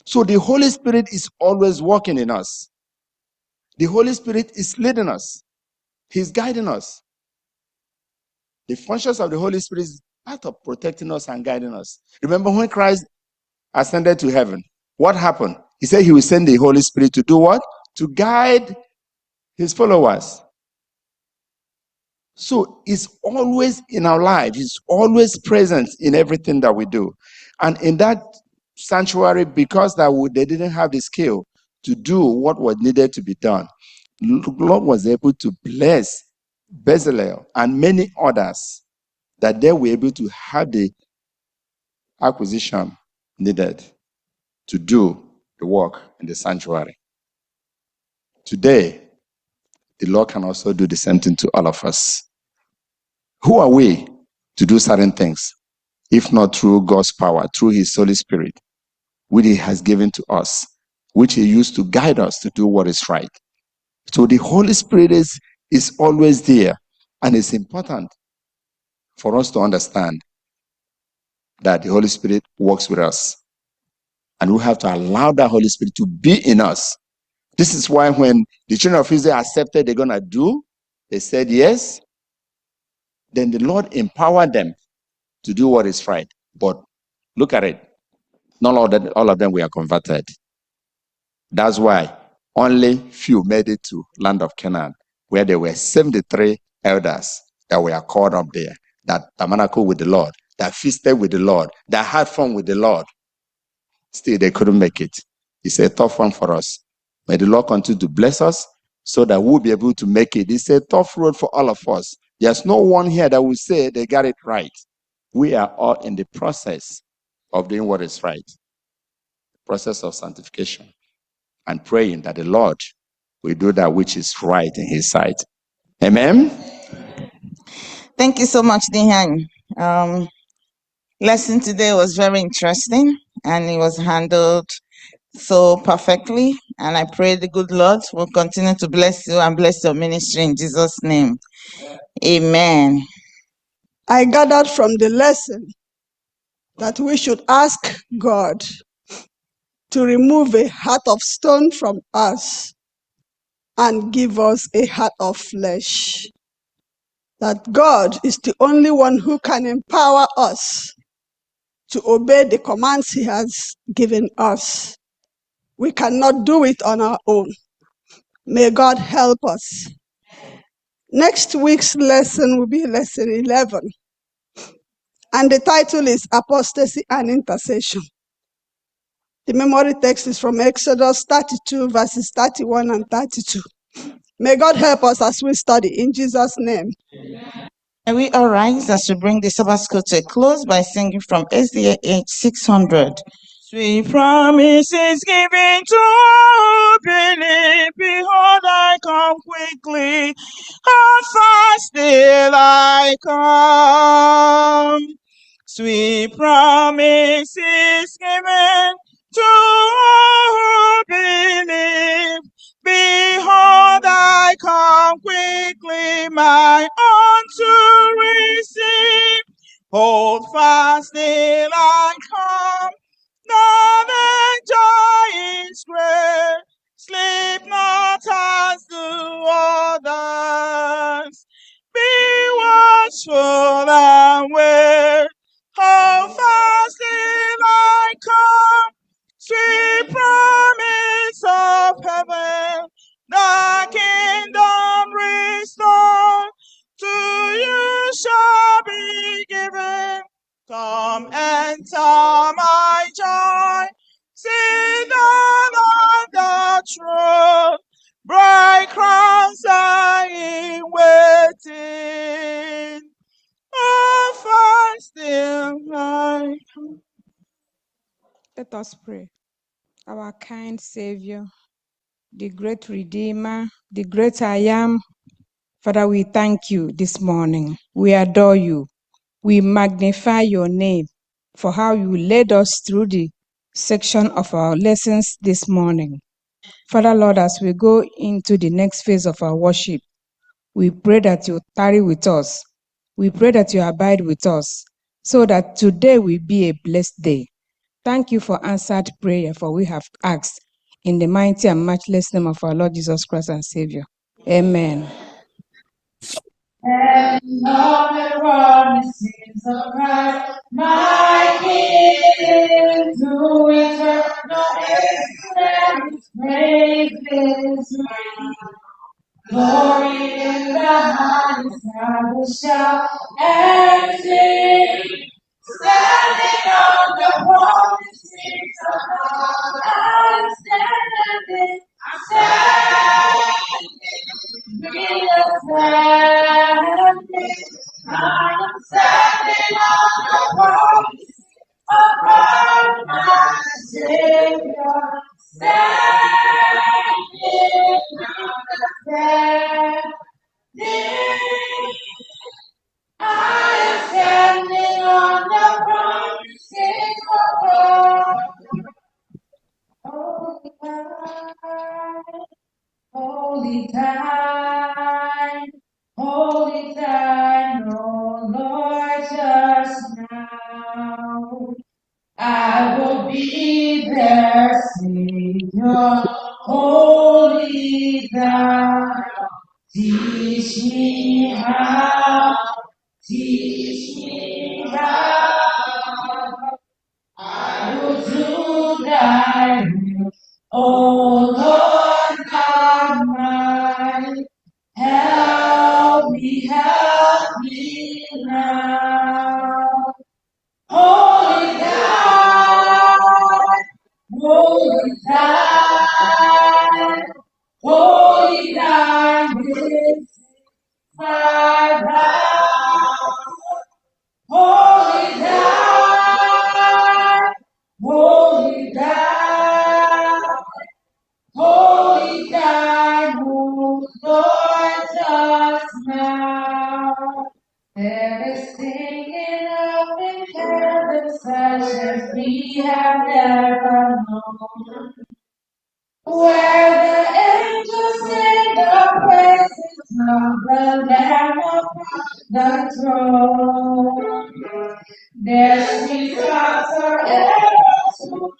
So the Holy Spirit is always working in us. The Holy Spirit is leading us. He's guiding us. The functions of the Holy Spirit is part of protecting us and guiding us. Remember when Christ ascended to heaven, what happened? He said he will send the Holy Spirit to do what? To guide his followers. So it's always in our lives. It's always present in everything that we do. And in that sanctuary, because they didn't have the skill to do what was needed to be done, Lord was able to bless Bezalel and many others, that they were able to have the acquisition needed to do the work in the sanctuary. Today, the Lord can also do the same thing to all of us. Who are we to do certain things, if not through God's power, through his Holy Spirit, which he has given to us, which he used to guide us to do what is right? So the Holy Spirit is always there, and it's important for us to understand that the Holy Spirit works with us, and we have to allow that Holy Spirit to be in us. This is why when the children of Israel accepted they're going to do, they said yes, then the Lord empowered them to do what is right. But look at it. Not all of them were converted. That's why only few made it to land of Canaan, where there were 73 elders that were called up there, that tabernacle with the Lord, that feasted with the Lord, that had fun with the Lord. Still, they couldn't make it. It's a tough one for us. May the Lord continue to bless us so that we'll be able to make it. It's a tough road for all of us. There's no one here that will say they got it right. We are all in the process of doing what is right, the process of sanctification, and praying that the Lord will do that which is right in his sight. Amen? Thank you so much, Dihan. Lesson today was very interesting and it was handled so perfectly. And I pray the good Lord will continue to bless you and bless your ministry in Jesus' name. Amen. I gathered from the lesson that we should ask God to remove a heart of stone from us and give us a heart of flesh. That God is the only one who can empower us to obey the commands he has given us. We cannot do it on our own. May God help us. Next week's lesson will be lesson 11, and the title is Apostasy and Intercession. The memory text is from Exodus 32, verses 31 and 32. May God help us as we study in Jesus' name. May we all rise as we bring the Sabbath school to a close by singing from SDA 8600. Sweet promises given to believe, behold, I come quickly, how fast still I come. Sweet promises given to believe, behold, I come quickly, my own to receive. Hold fast till I come, knowledge joy is great. Sleep not as do others. Be watchful and wait. Hold fast till I come. Sweet promise of heaven, the kingdom restored, to you shall be given. Come enter my joy, sit down on the throne, bright crowns are in waiting. Oh, fast still I come. Let us pray. Our kind Savior, the great Redeemer, the great I am, Father, we thank you this morning. We adore you. We magnify your name for how you led us through the section of our lessons this morning. Father, Lord, as we go into the next phase of our worship, we pray that you tarry with us. We pray that you abide with us so that today will be a blessed day. Thank you for answered prayer, for we have asked in the mighty and matchless name of our Lord Jesus Christ and Savior. Amen. And all the promises of Christ, my King, to eternal excellence, praises ring. Glory in the highest, I will shout and sing. Standing on the promises of God, I stand, I am standing on the promise of God, my Savior. Standing on the standing, I am standing on the promises of God. Holy time, holy time, oh Lord, just now. I will be there, Savior, holy thou. Teach me how, teach me how. I will do thy will, oh Lord God mine. Help me, Lamb upon the throne. Their sweet hearts are ever smooth,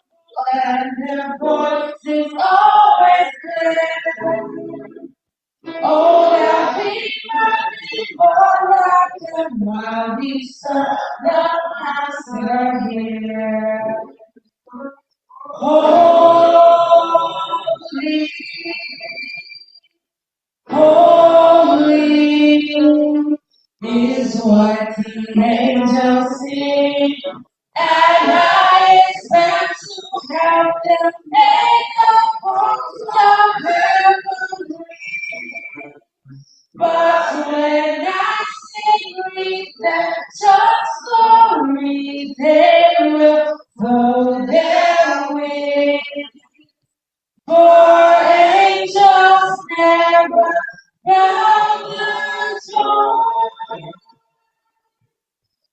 and their voices always clear. Oh, that people like them while we serve the Master here. Holy, holy is what the angels sing, and I expect to have them make a host of heavenly. But when I read that just story, they will throw their wings. For angels never found the joy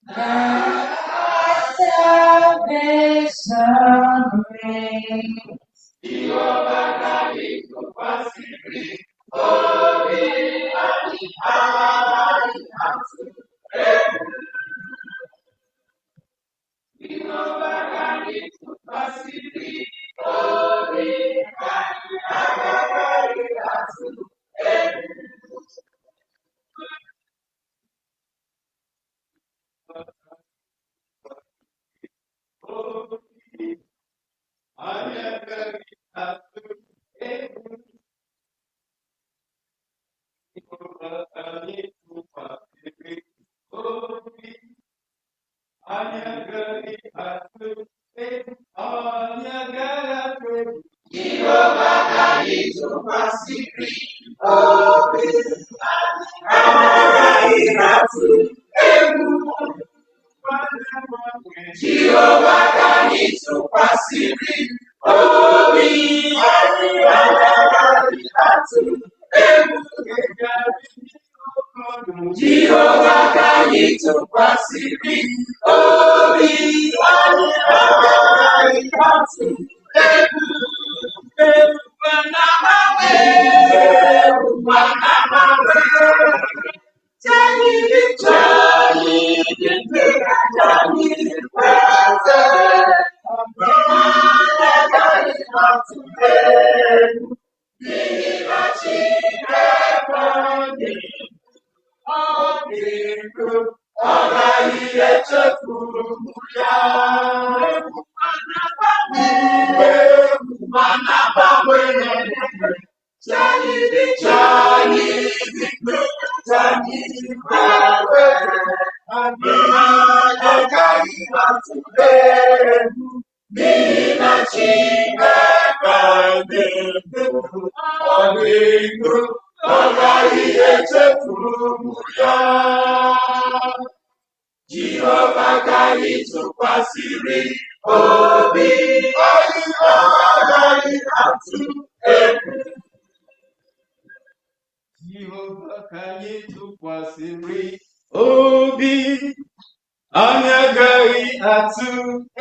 that our salvation brings. Jehovah ka anyị tụkwasịrị obi, anyị agaghị atụ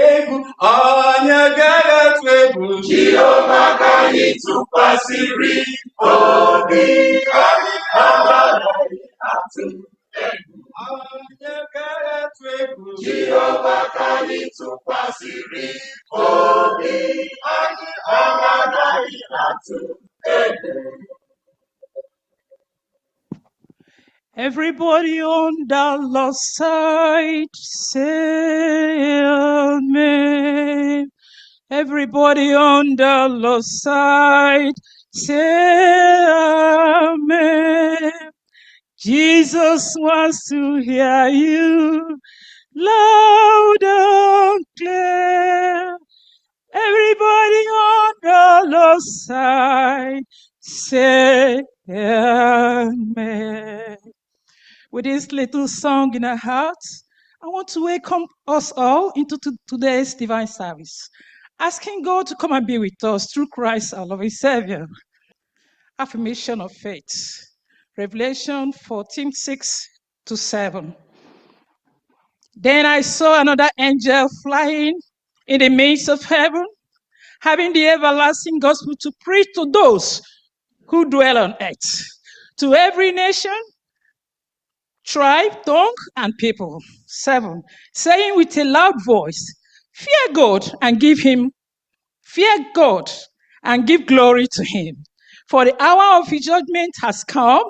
egwu, anyị agaghị atụ egwu. Jehovah ka anyị tụkwasịrị obi, anyị agaghị atụ egwu, anyị agaghị atụ egwu. Jehovah ka anyị tụkwasịrị obi, anyị agaghị atụ egwu. Everybody on the Lord's side, say amen. Everybody on the Lord's side, say amen. Jesus wants to hear you loud and clear. Everybody on the Lord's side, say amen. With this little song in our hearts, I want to welcome us all into today's divine service, asking God to come and be with us through Christ our loving Savior. Affirmation of faith. Revelation 14:6-7. Then I saw another angel flying in the midst of heaven, having the everlasting gospel to preach to those who dwell on earth, to every nation, tribe, tongue, and people. 7, saying with a loud voice, fear God and give glory to him. For the hour of his judgment has come,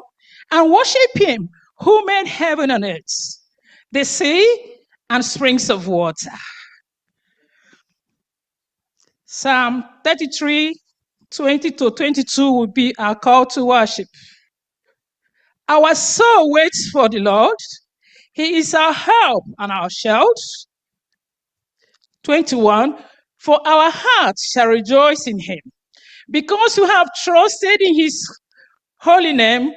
and worship him who made heaven and earth, the sea and springs of water. Psalm 33, 20 to 22 will be our call to worship. Our soul waits for the Lord. He is our help and our shield. 21, for our hearts shall rejoice in him. Because you have trusted in his holy name,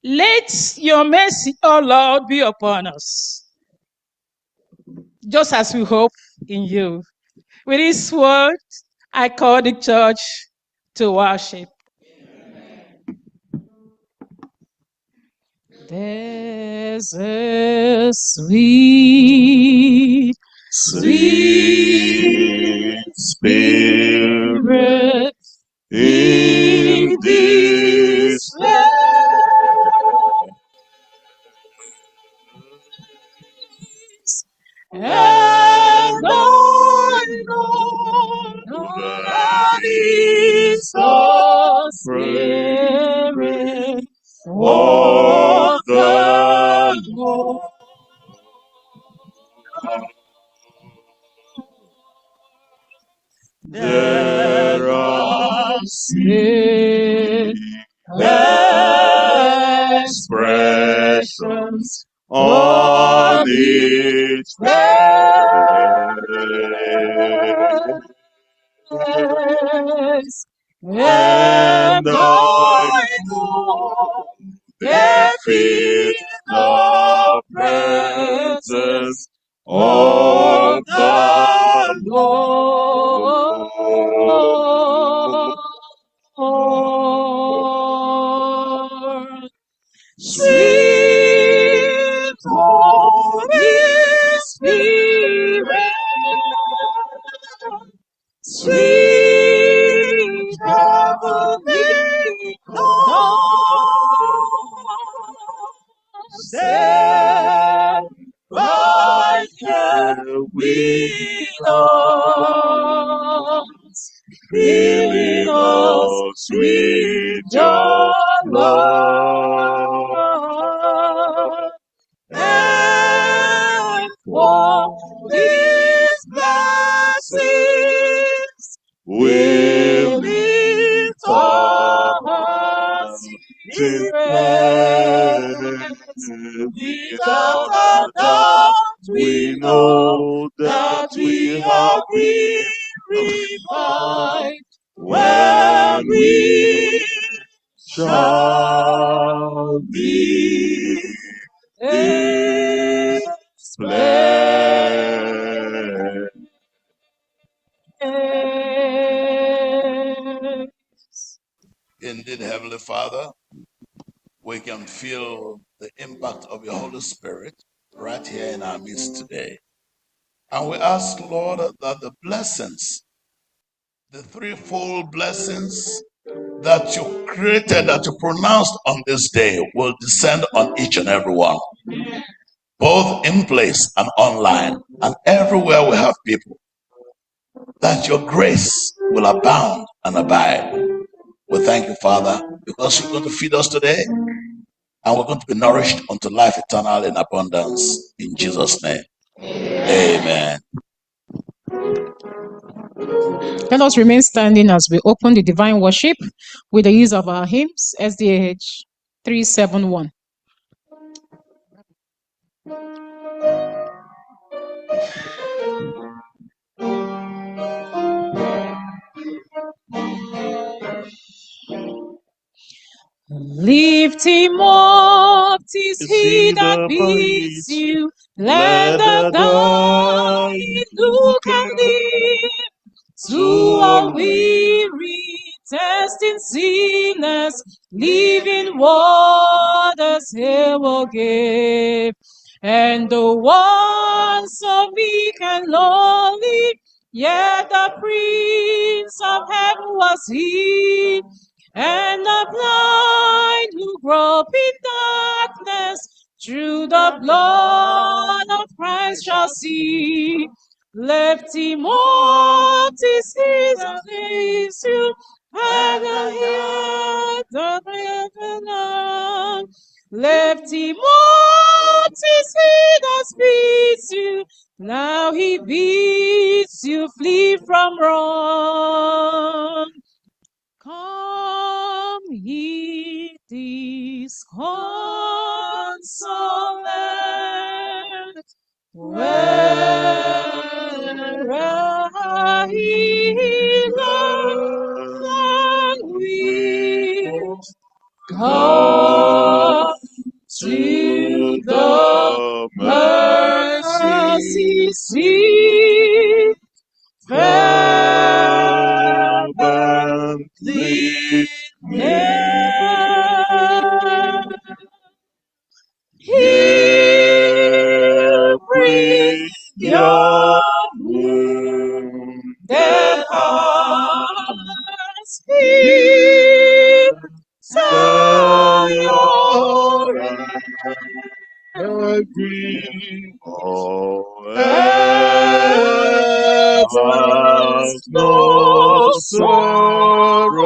let your mercy, O Lord, be upon us, just as we hope in you. With this word, I call the church to worship. There's a sweet, sweet spirit in this place, and I know that is the Spirit of the Lord. There are sweet expressions on each face, and I know they feel the presence of the Lord. Sweet Holy Spirit, sweet heavenly Lord, stand right here with us, filling us with your love, and for these blessings we lift our hearts in praise. Without a doubt, we know that we have been revived when we shall be in His place. Indeed, Heavenly Father, we can feel the impact of your Holy Spirit right here in our midst today. And we ask, Lord, that the blessings, the threefold blessings that you created, that you pronounced on this day, will descend on each and every one, both in place and online, and everywhere we have people, that your grace will abound and abide. We thank you, Father, because you're going to feed us today, and we're going to be nourished unto life eternal in abundance. In Jesus' name, amen. Let us remain standing as we open the divine worship with the use of our hymns, SDH 371. Lift him up, 'tis he that bids you. Let the dying look and live. To all weary, testing sinners, living waters he will give. And the ones so weak and lowly, yet the Prince of Heaven was he. And the blind who grope in darkness through the blood of Christ shall see. Left him all his sins and leaves you at the head of heaven. Left him all his sins and beats you. Now he bids you flee from wrong. Come, ye disconsolate, where he long we come to the mercy seat. Fervently near. He'll bring your wounded hearts. He'll turn your Agree earth no sorrow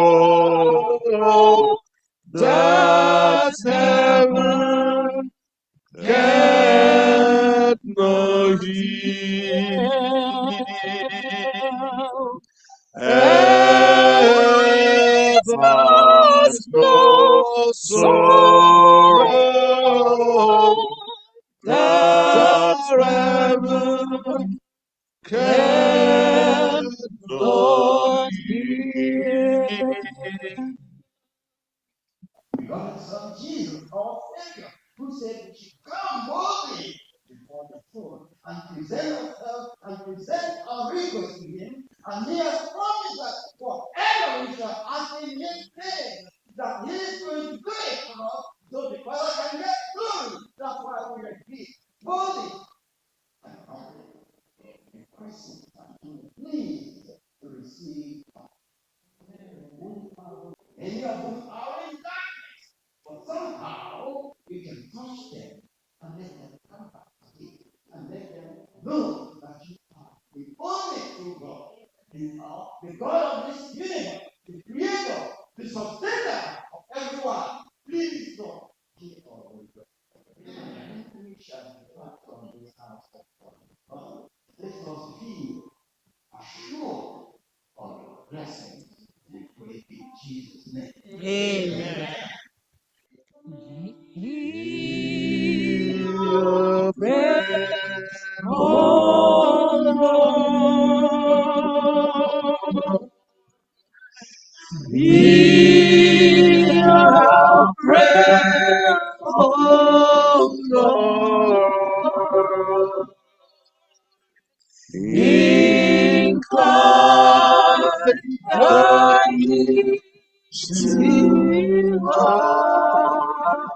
that heaven can not heal. Earth has no sorrow that heaven cannot heal. God's Son Jesus, our Savior, who said we should come boldly before the throne and present ourselves and present our request to Him. And He has promised that whatever we shall ask in His name, that He is going to do it for us, so the Father can get glory. That's why we are here boldly and humbly requesting and pleased to receive. Many of them are in darkness, but somehow we can touch them and let them come back to you and let them know that you are the only true God. You are the God of this universe, the creator, the sustainer of everyone. Please, God, hear our request. And we shall depart from this house of God. Let us feel assured of your blessings. We pray in Jesus' name. Amen. Hear your prayer, Oh Lord, hear our prayer, oh Lord. Incline thy ear to us,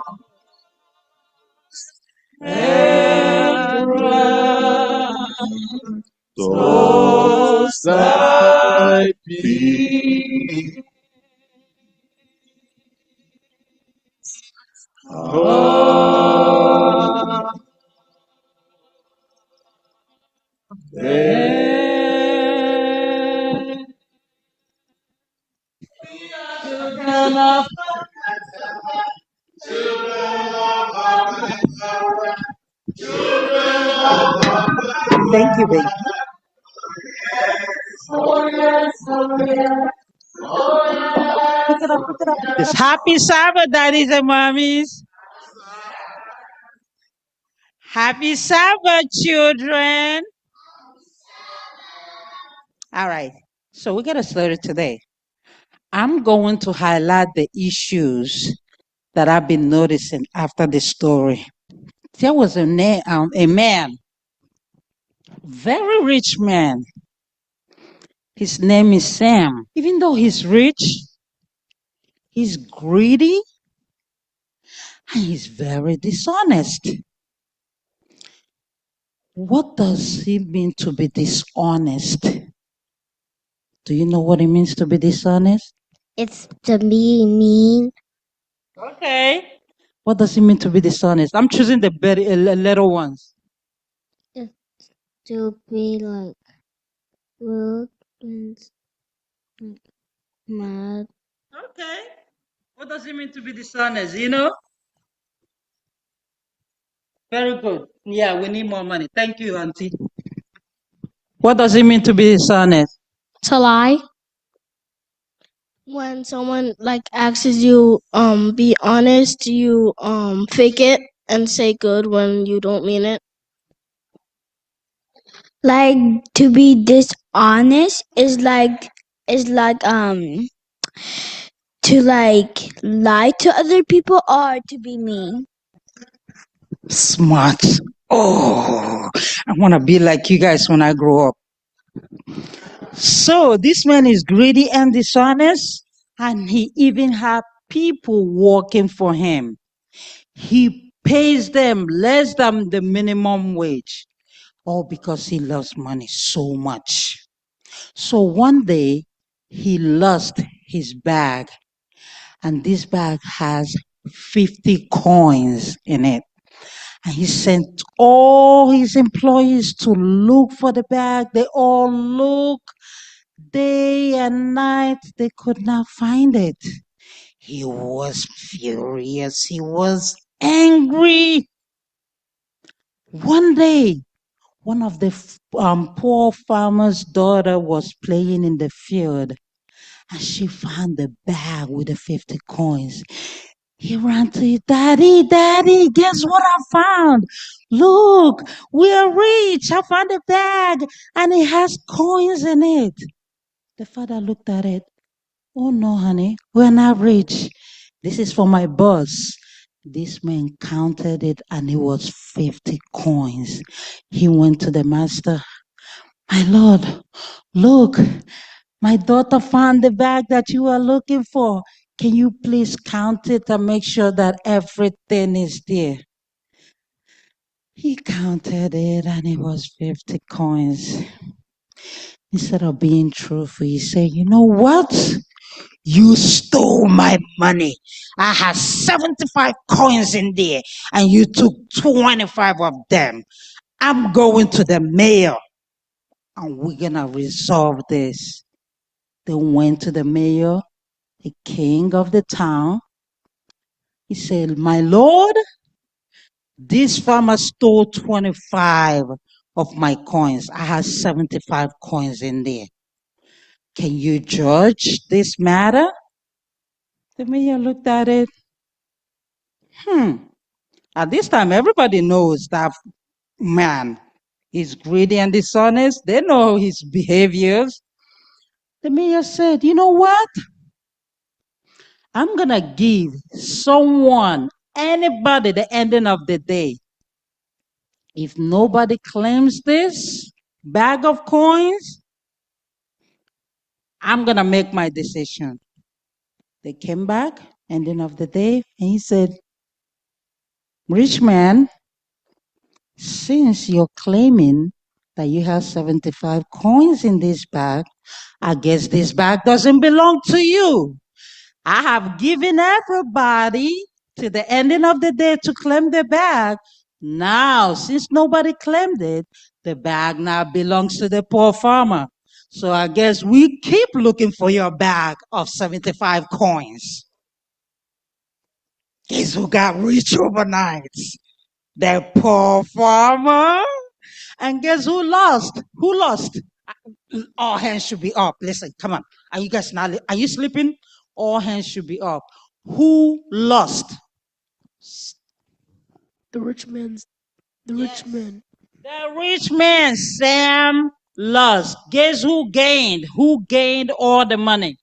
and grant us thy peace. Amen. Children of Thank you, baby. It's happy Sabbath, daddies and mommies. Happy Sabbath, children. All right. So we got a study today. I'm going to highlight the issues that I've been noticing after the story. There was a man, very rich man. His name is Sam. Even though he's rich, he's greedy and he's very dishonest. What does it mean to be dishonest? Do you know what it means to be dishonest? It's to be mean. Okay. What does it mean to be dishonest? I'm choosing the little ones. It's to be like rude and mad. Okay. What does it mean to be dishonest? You know? Very good. Yeah, we need more money. Thank you, Auntie. What does it mean to be dishonest? To lie. When someone like asks you be honest, you fake it and say good when you don't mean it. Like to be dishonest is like to like lie to other people or to be mean. Smart. Oh, I want to be like you guys when I grow up. So this man is greedy and dishonest, and he even had people working for him. He pays them less than the minimum wage, all because he loves money so much. So one day he lost his bag, and this bag has 50 coins in it. And he sent all his employees to look for the bag. They all look day and night. They could not find it. He was furious. He was angry. One day, one of the poor farmer's daughter was playing in the field, and she found the bag with the 50 coins. He ran to it. Daddy, Daddy, guess what I found? Look, we are rich. I found a bag and it has coins in it. The father looked at it. Oh no, honey, we're not rich. This is for my boss. This man counted it and it was 50 coins. He went to the master. My lord, look, my daughter found the bag that you are looking for. Can you please count it and make sure that everything is there? He counted it and it was 50 coins. Instead of being truthful, he said, you know what? You stole my money. I had 75 coins in there and you took 25 of them. I'm going to the mayor and we're going to resolve this. They went to the mayor, the king of the town. He said, my lord, this farmer stole 25 of my coins. I have 75 coins in there. Can you judge this matter? The mayor looked at it. At this time, everybody knows that man is greedy and dishonest. They know his behaviors. The mayor said, you know what? I'm going to give someone, anybody, the ending of the day. If nobody claims this bag of coins, I'm going to make my decision. They came back, ending of the day, and he said, rich man, since you're claiming that you have 75 coins in this bag, I guess this bag doesn't belong to you. I have given everybody to the ending of the day to claim the bag. Now, since nobody claimed it, the bag now belongs to the poor farmer. So I guess we keep looking for your bag of 75 coins. Guess who got rich overnight? The poor farmer. And guess who lost? Who lost? All hands should be up. Listen, come on. Are you guys not? Are you sleeping? All hands should be up. Who lost? The rich man. The rich man. The rich man, Sam, lost. Guess who gained? Who gained all the money?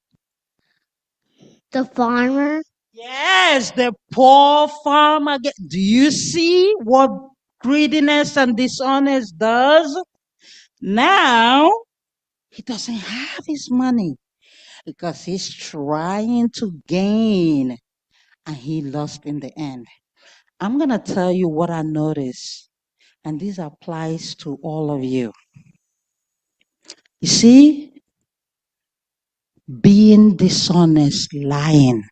The farmer. Yes, the poor farmer. Do you see what greediness and dishonest does? Now, he doesn't have his money because he's trying to gain and he lost in the end. I'm going to tell you what I noticed, and this applies to all of you. You see, being dishonest, lying,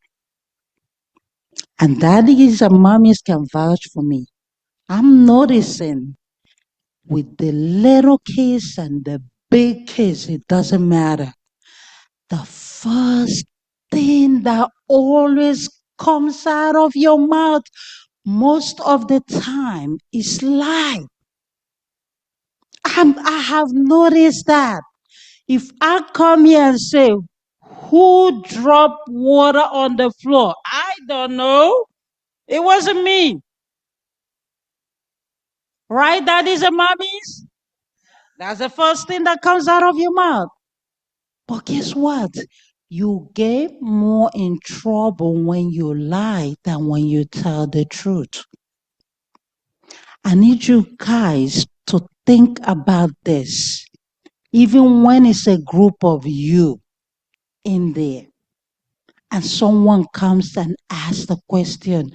And daddies and mommies can vouch for me. I'm noticing with the little kids and the big kids, it doesn't matter. The first thing that always comes out of your mouth most of the time is lie. I have noticed that. If I come here and say, who dropped water on the floor? I don't know. It wasn't me. Right, daddies and mommies? That's the first thing that comes out of your mouth. But guess what? You get more in trouble when you lie than when you tell the truth. I need you guys to think about this. Even when it's a group of you in there and someone comes and asks the question,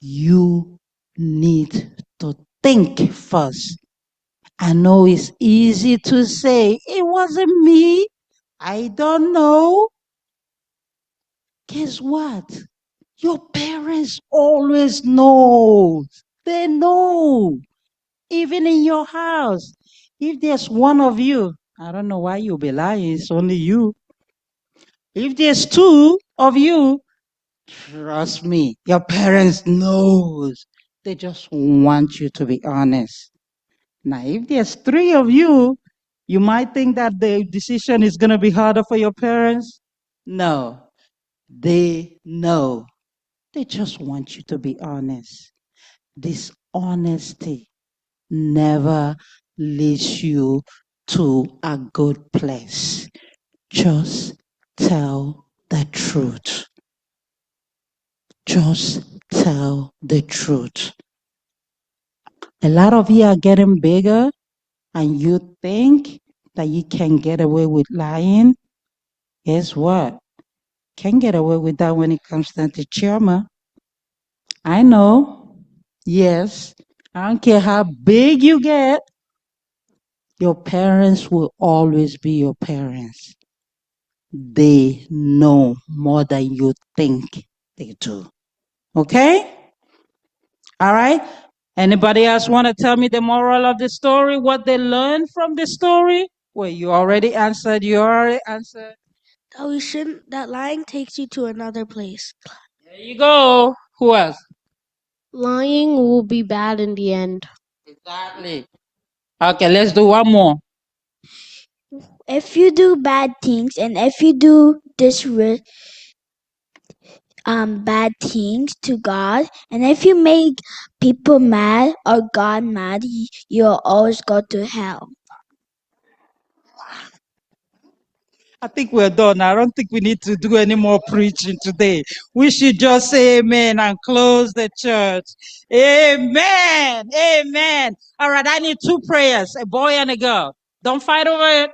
you need to think first. I know it's easy to say, it wasn't me. I don't know. Guess what? Your parents always know. They know. Even in your house. If there's one of you, I don't know why you'll be lying. It's only you. If there's two of you, trust me, your parents knows. They just want you to be honest. Now, if there's three of you, you might think that the decision is going to be harder for your parents. No, they know. They just want you to be honest. Dishonesty never leads you to a good place. Just tell the truth. Just tell the truth. A lot of you are getting bigger and you think that you can get away with lying. Guess what? Can't get away with that when it comes down to Chirma. I know. Yes. I don't care how big you get. Your parents will always be your parents. They know more than you think they do. Okay? All right? Anybody else want to tell me the moral of the story? What they learned from the story? Well, you already answered. That lying takes you to another place. There you go. Who else? Lying will be bad in the end. Exactly. Okay, let's do one more. If you do bad things and if you do bad things to God, and if you make people mad or God mad, you'll always go to hell. I think we're done. I don't think we need to do any more preaching today. We should just say amen and close the church. Amen. Amen. All right, I need two prayers, a boy and a girl. Don't fight over it.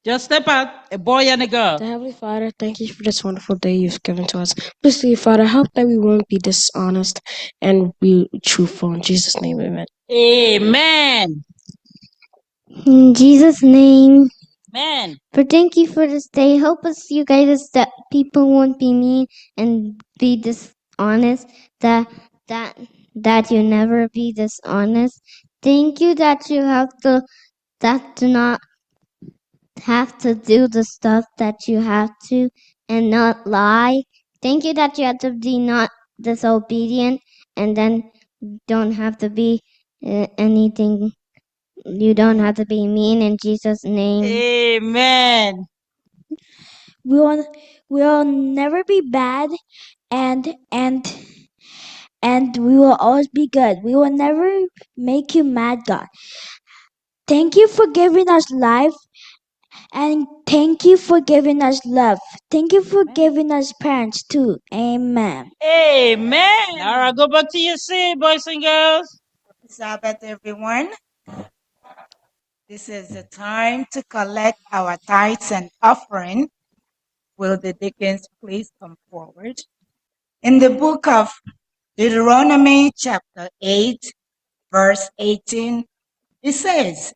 Just step out, a boy and a girl. Dear Heavenly Father, thank you for this wonderful day you've given to us. Please, dear Father, help that we won't be dishonest and be truthful. In Jesus' name, amen. Amen. In Jesus' name. Amen. For thank you for this day. Help us, you guys, that people won't be mean and be dishonest. That you never be dishonest. Thank you that you have to do not have to do the stuff that you have to and not lie. Thank you that you have to be not disobedient and then don't have to be anything. You don't have to be mean in Jesus' name. Amen. We will never be bad, and we will always be good. We will never make you mad, God. Thank you for giving us life, and thank you for giving us love. Thank you for giving us parents too. Amen. Amen. All right, go back to your seat, boys and girls. Happy Sabbath, everyone. This is the time to collect our tithes and offering. Will the deacons please come forward? In the book of Deuteronomy, chapter 8, verse 18, it says,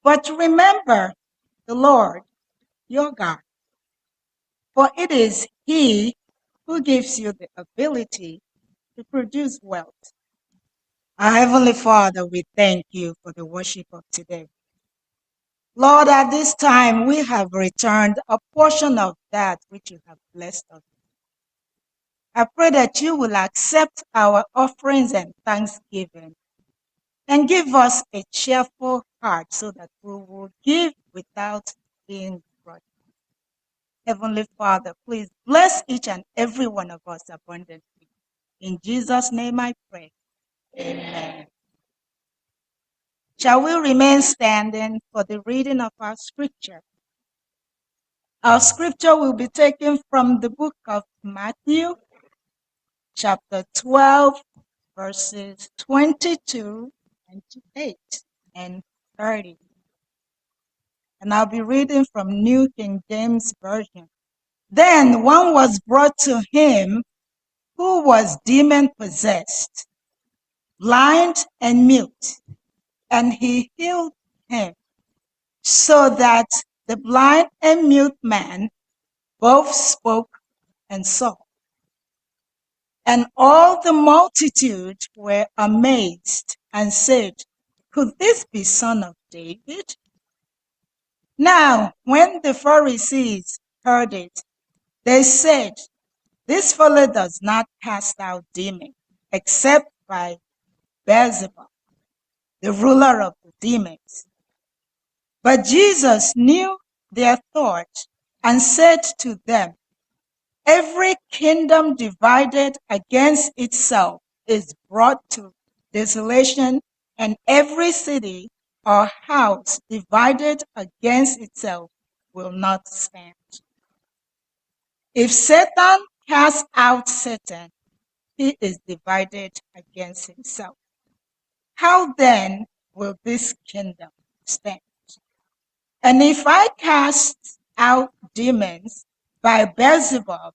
"But remember the Lord your God, for it is He who gives you the ability to produce wealth. Our Heavenly Father, we thank you for the worship of today. Lord, at this time, we have returned a portion of that which you have blessed us. I pray that you will accept our offerings and thanksgiving and give us a cheerful heart so that we will give without being grudged. Heavenly Father, please bless each and every one of us abundantly. In Jesus' name I pray. Amen. Shall we remain standing for the reading of our scripture? Our scripture will be taken from the book of Matthew, chapter 12, verses 22 and 8 and 30. And I'll be reading from New King James Version. Then one was brought to him who was demon-possessed, blind and mute, and he healed him, so that the blind and mute man both spoke and saw. And all the multitude were amazed and said, "Could this be son of David?" Now, when the Pharisees heard it, they said, "This fellow does not cast out demons, except by Beelzebub, the ruler of the demons." But Jesus knew their thoughts and said to them, "Every kingdom divided against itself is brought to desolation, and every city or house divided against itself will not stand. If Satan casts out Satan, he is divided against himself. How then will this kingdom stand? And if I cast out demons by Beelzebub,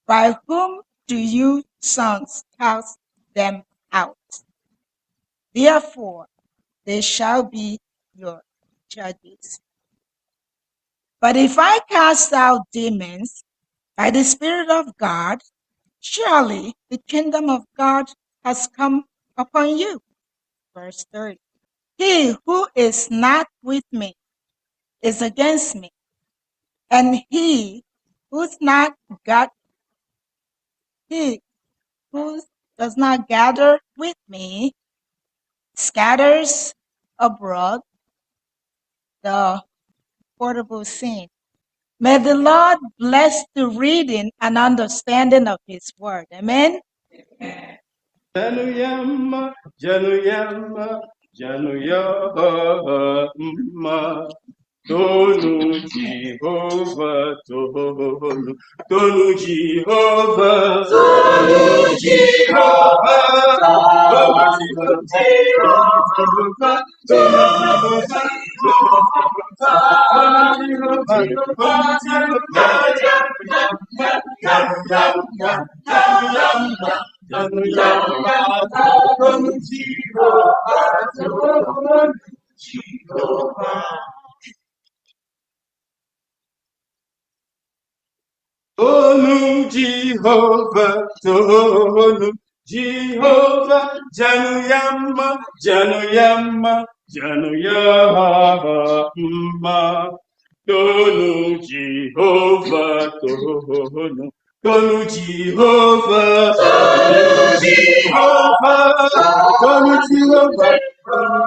by whom do you sons cast them out? Therefore, they shall be your judges. But if I cast out demons by the Spirit of God, surely the kingdom of God has come upon you. Verse 30. He who is not with me is against me, and he who's not got he who does not gather with me scatters abroad the portable scene. May the Lord bless the reading and understanding of his word. Amen. Januyama, Januyama, Januyama. Tonu Jehovah, Tonu Jehovah, Tonu Jehovah, Tonu Jehovah, Tonu Jehovah, Tonu Jehovah, Januyama, Januyama, Januyama. Tonu Jehovah, Tonu, Tonu Jehovah, Tonu Jehovah, Tonu Jehovah, Tonu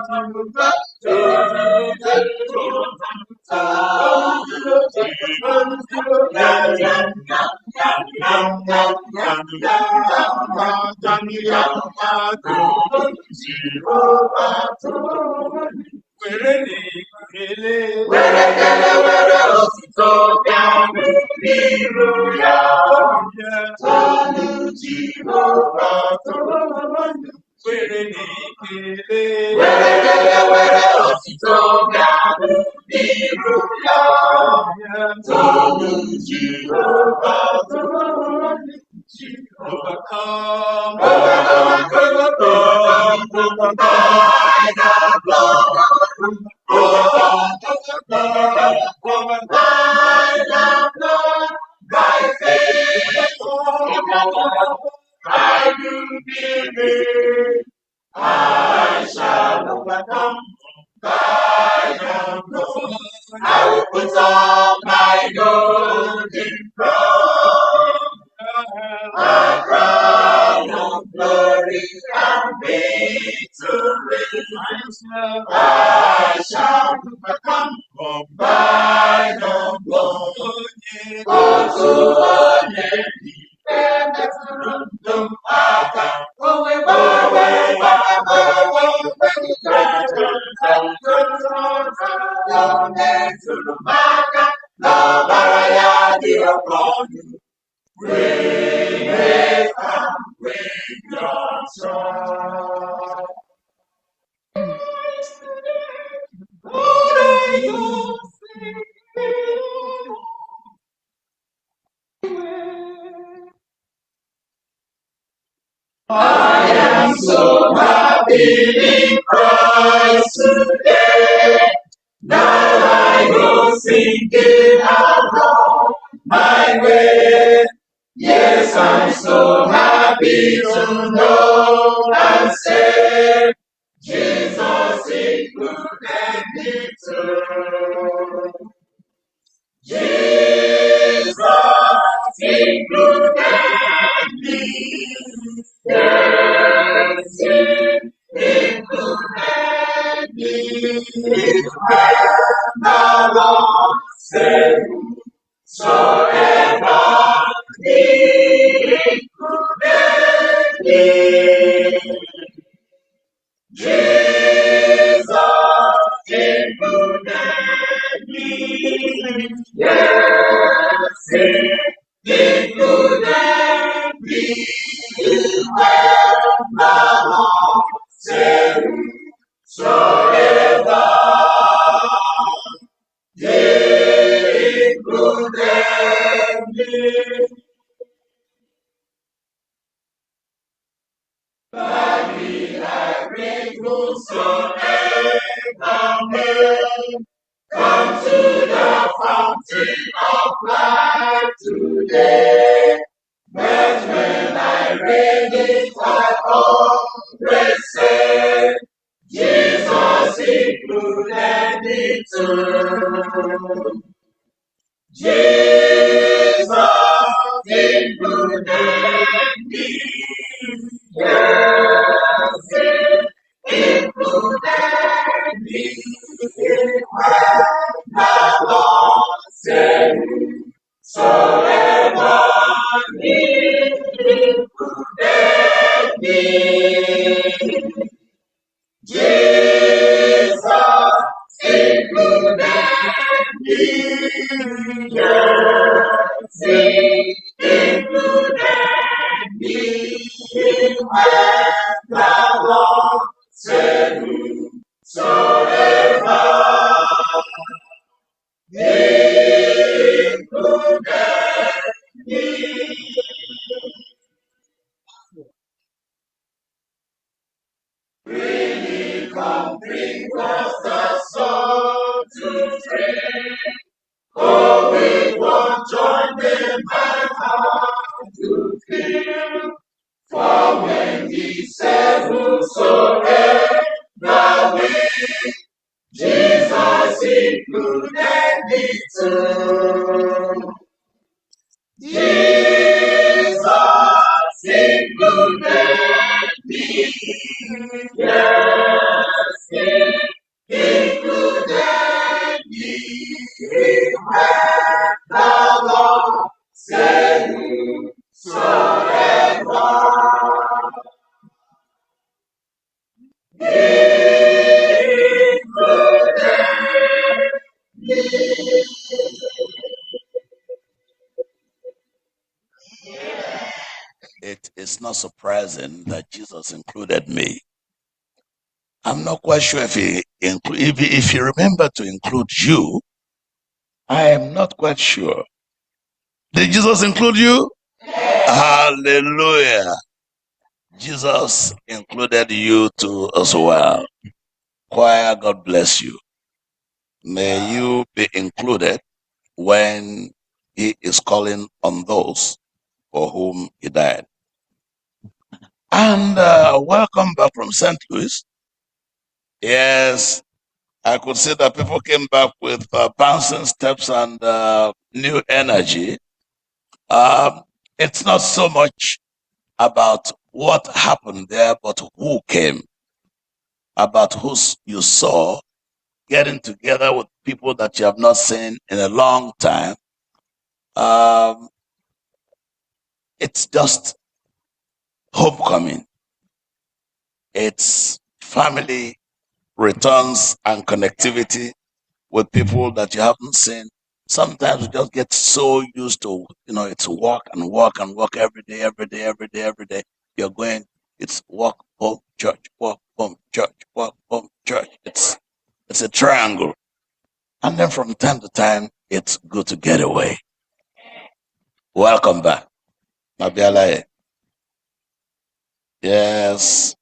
I do believe I shall overcome. I am Lord. I will put on my golden crown, a crown of glory and victory. I shall overcome by the blood. Go to an enemy. I am so happy in Christ today. Now I go singing along my way. Yes, I'm so happy to know and say, Jesus included me too. Jesus included me. Yes, He included me. The Lord said, soever He included me. Jesus included me. Yes, He included me. When the Lord said, soever He included me. By me I bring whosoever may come to the fountain of life today. But when I read it, I always say, Jesus included me too. Jesus included me. Yes, He included me. When the Lord said, soever He included me. Jesus included me. Yes, He included me. When the Lord said, soever He included me. Really come bring us the soul to drink. Oh, we won't join them and heart to feel. For when He said, whosoever will, Jesus included me too. Jesus included me. Yes, He included me. When the Lord said, whosoever He included me. It is not surprising that Jesus included me. I'm not quite sure if he remembered to include you. I am not quite sure. Did Jesus include you? Hallelujah. Jesus included you too as well. Choir, God bless you. May you be included when He is calling on those for whom he died. And welcome back from St. Louis. Yes, I could see that people came back with bouncing steps and new energy. It's not so much about what happened there, but who came, about who you saw, getting together with people that you have not seen in a long time. It's just homecoming. It's family returns and connectivity with people that you haven't seen. Sometimes we just get so used to, it's walk and walk and walk every day, every day, every day, every day. You're going, it's walk, home, church, walk, home, church, walk, home, church. It's a triangle. And then from time to time, it's good to get away. Welcome back. Mabialaye. Yes.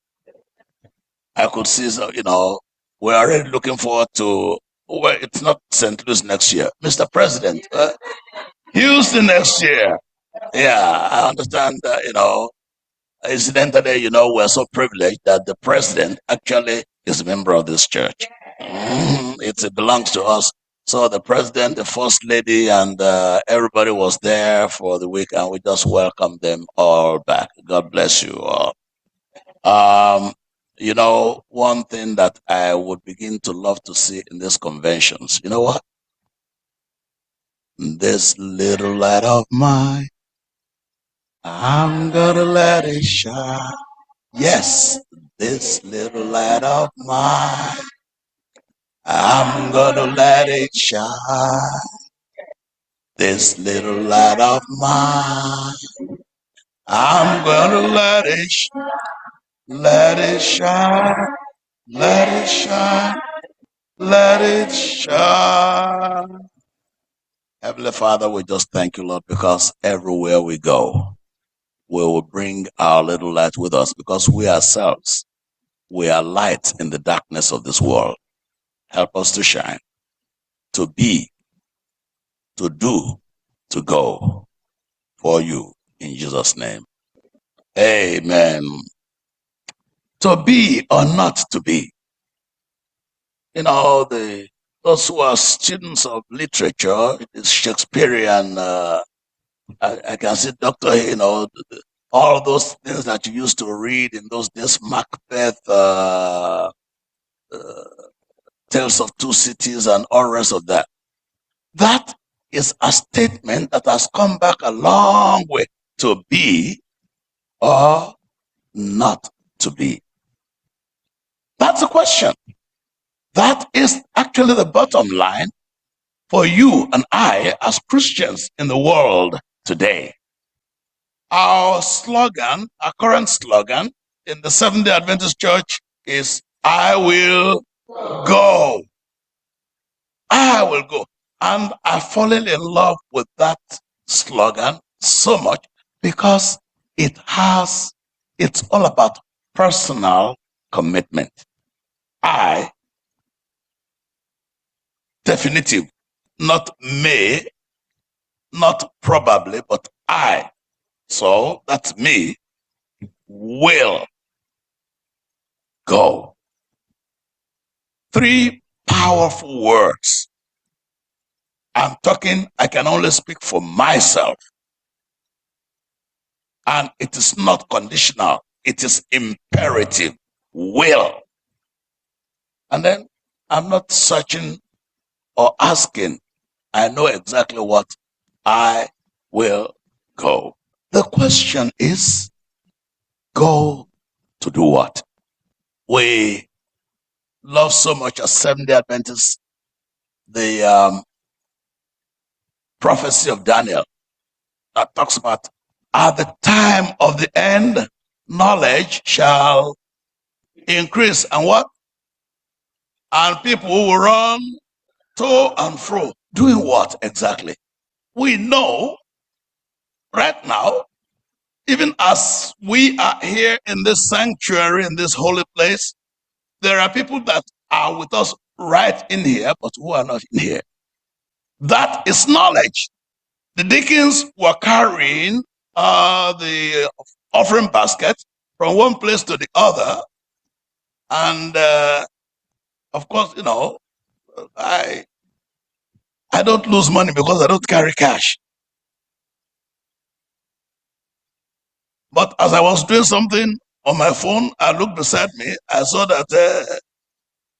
I could see, we're already looking forward to, well, it's not St. Louis next year. Mr. President, Houston next year. Yeah, I understand that, incidentally, we're so privileged that the president actually is a member of this church. It belongs to us. So the president, the first lady, and everybody was there for the week, and we just welcomed them all back. God bless you all. One thing that I would begin to love to see in these conventions, you know what? This little light of mine, I'm gonna let it shine. Yes, this little light of mine, I'm gonna let it shine. This little light of mine, I'm gonna let it shine. Let it shine. Let it shine. Let it shine. Heavenly Father, we just thank you, Lord, because everywhere we go, we will bring our little light with us, because we ourselves, we are light in the darkness of this world. Help us to shine, to be, to do, to go for you, in Jesus' name. Amen. To be or not to be. Those who are students of literature, it's Shakespearean, I can see Dr. All those things that you used to read in those days, Macbeth, Tales of Two Cities, and all rest of that. That is a statement that has come back a long way, to be or not to be. That's the question. That is actually the bottom line for you and I as Christians in the world today. Our slogan, our current slogan in the Seventh-day Adventist Church is, I will go. I will go. And I've fallen in love with that slogan so much because it's all about personal commitment. I, definitive, not may, not probably, but I. So that's me, will go. 3 powerful words. I'm talking, I can only speak for myself. And it is not conditional. It is imperative. Will. And then I'm not searching or asking. I know exactly what I will go. The question is, go to do what? We love so much as Seventh-day Adventists the prophecy of Daniel that talks about, at the time of the end, knowledge shall increase. And what? And people will run to and fro. Doing what exactly? We know right now, even as we are here in this sanctuary, in this holy place, there are people that are with us right in here, but who are not in here. That is knowledge. The deacons were carrying the offering basket from one place to the other. And of course, I don't lose money because I don't carry cash. But as I was doing something on my phone, I looked beside me. I saw that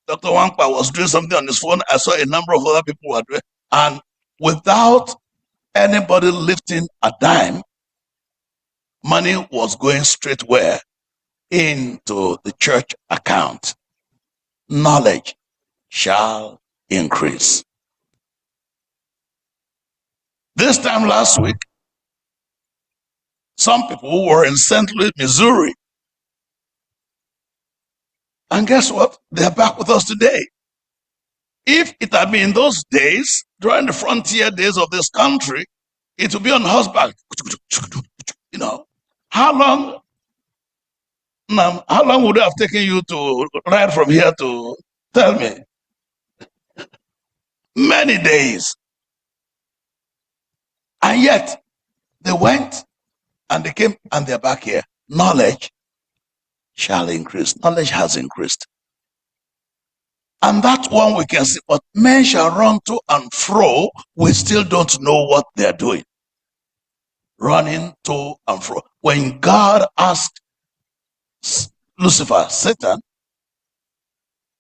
Dr. Wangpa was doing something on his phone. I saw a number of other people were doing, and without anybody lifting a dime, money was going straight where? Into the church account. Knowledge shall increase. This time last week, some people were in St. Louis, Missouri. And guess what? They're back with us today. If it had been in those days, during the frontier days of this country, it would be on horseback. How long would it have taken you to ride from here to tell me? Many days. And yet, they went and they came and they're back here. Knowledge shall increase. Knowledge has increased. And that one we can see, but men shall run to and fro. We still don't know what they're doing. Running to and fro. When God asked Lucifer, Satan,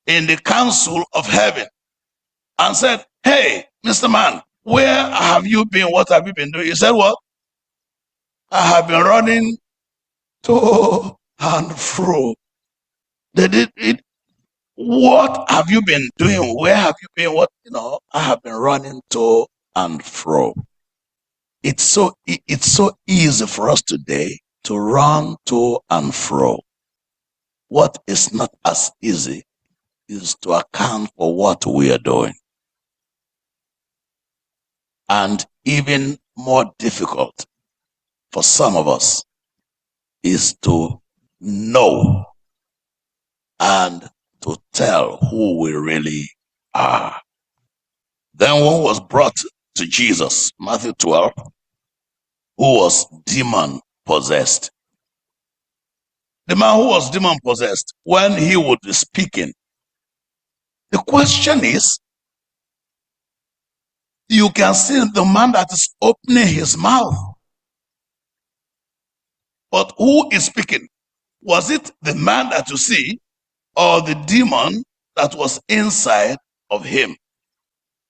in the council of heaven, and said, hey, Mr. Man, where have you been? What have you been doing? He said, what? I have been running to and fro. They did it. What have you been doing? Where have you been? What, I have been running to and fro. It's so easy for us today to run to and fro. What is not as easy is to account for what we are doing. And even more difficult for some of us is to know and to tell who we really are. Then one was brought to Jesus, Matthew 12, who was demon possessed. The man who was demon possessed, when he would be speaking, the question is, you can see the man that is opening his mouth. But who is speaking? Was it the man that you see or the demon that was inside of him?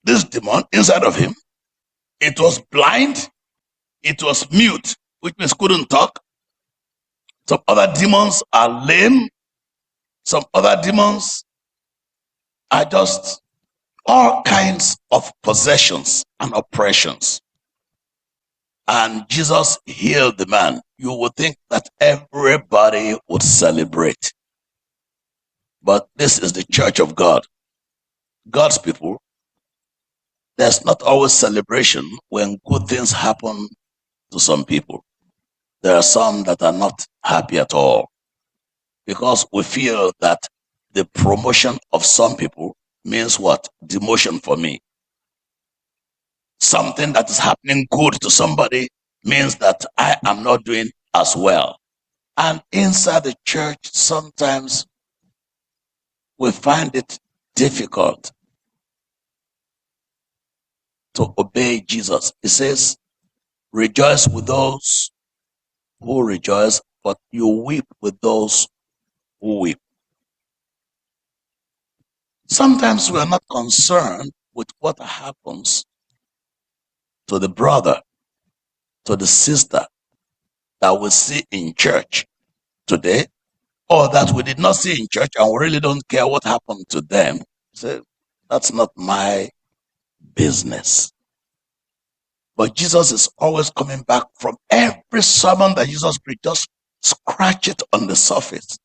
This demon inside of him, it was blind, it was mute, which means couldn't talk. Some other demons are lame. Some other demons are just all kinds of possessions and oppressions. And Jesus healed the man. You would think that everybody would celebrate. But this is the church of God. God's people, there's not always celebration when good things happen to some people. There are some that are not happy at all because we feel that the promotion of some people means what? Demotion for me. Something that is happening good to somebody means that I am not doing as well. And inside the church, sometimes we find it difficult to obey Jesus. He says, rejoice with those who rejoice, but you weep with those who weep. Sometimes we are not concerned with what happens to the brother, to the sister that we see in church today, or that we did not see in church and we really don't care what happened to them. So that's not my business. But Jesus is always coming back from every sermon that Jesus preached. Just scratch it on the surface.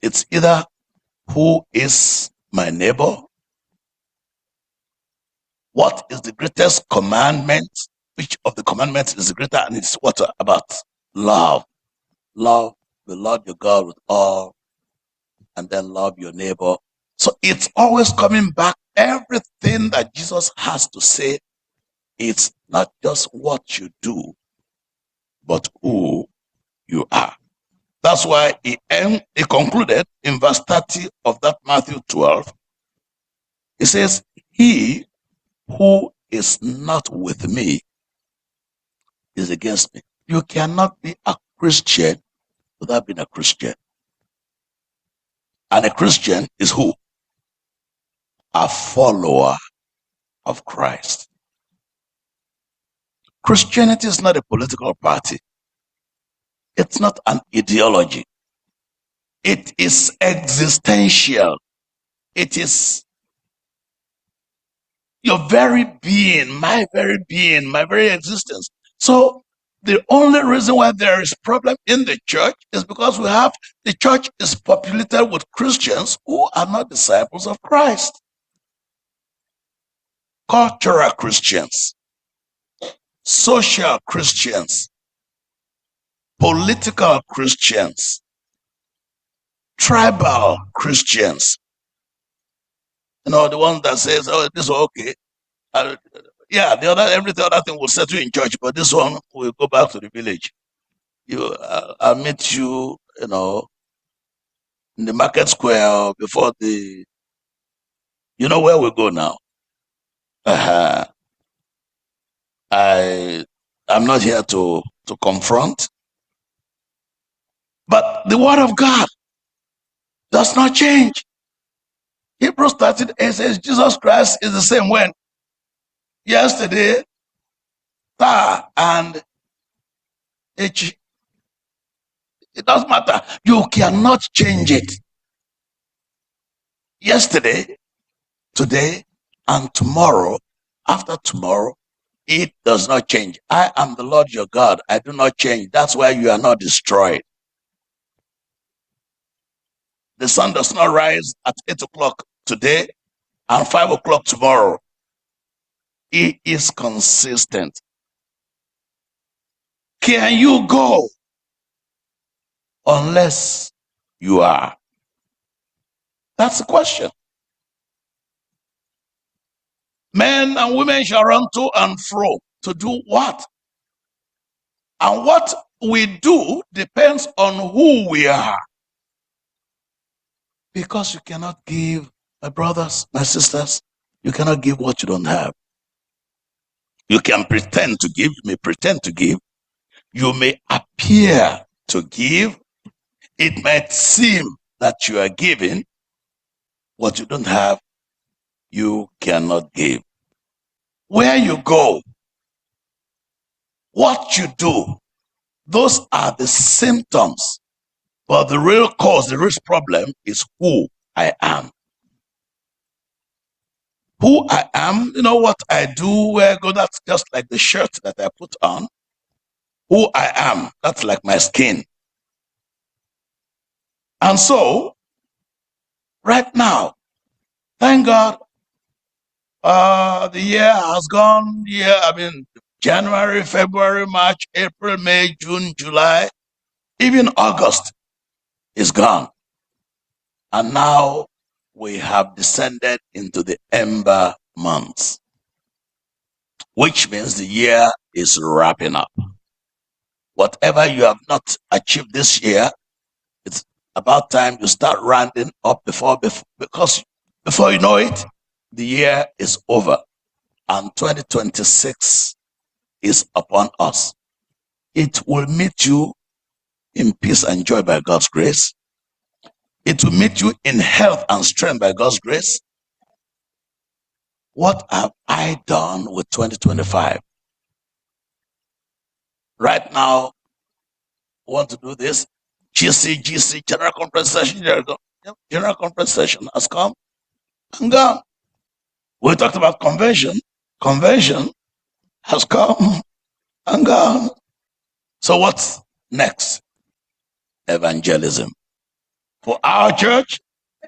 It's either who is my neighbor? What is the greatest commandment? Which of the commandments is greater? And it's what about love? Love the Lord your God with all, and then love your neighbor. So it's always coming back. Everything that Jesus has to say, it's not just what you do, but who you are. That's why he concluded in verse 30 of that Matthew 12. He says, he who is not with me is against me. You cannot be a Christian without being a Christian. And a Christian is who? A follower of Christ. Christianity is not a political party. It's not an ideology. It is existential. It is your very being, my very existence. So the only reason why there is problem in the church is because the church is populated with Christians who are not disciples of Christ. Cultural Christians, social Christians, political Christians, tribal Christians. You know, the one that says, oh, this is okay. Yeah, every other thing will settle in church, but this one will go back to the village. I'll meet you, in the market square before you know where we go now. I'm not here to confront, but the word of God does not change. Hebrews 13:8 says Jesus Christ is the same when yesterday, and it doesn't matter. You cannot change it. Yesterday, today, and tomorrow, after tomorrow, it does not change. I am the Lord your God. I do not change. That's why you are not destroyed. The sun does not rise at 8 o'clock today and 5 o'clock tomorrow. It is consistent. Can you go unless you are? That's the question. Men and women shall run to and fro to do what? And what we do depends on who we are. Because you cannot give, my brothers, my sisters, you cannot give what you don't have. You can pretend to give, you may pretend to give, you may appear to give. It might seem that you are giving what you don't have, you cannot give. Where you go, what you do, those are the symptoms. But the real cause, the real problem is who I am. Who I am, you know what I do, where I go, that's just like the shirt that I put on. Who I am, that's like my skin. And so, right now, thank God, the year has gone, January, February, March, April, May, June, July, even August is gone. And now we have descended into the ember months, which means the year is wrapping up. Whatever you have not achieved this year, it's about time you start rounding up because before you know it, the year is over and 2026 is upon us. It will meet you in peace and joy by God's grace. It will meet you in health and strength by God's grace. What have I done with 2025? Right now, I want to do this. GC, General Conference Session. General Conference Session has come and gone. We talked about convention. Convention has come and gone. So what's next? Evangelism. For our church,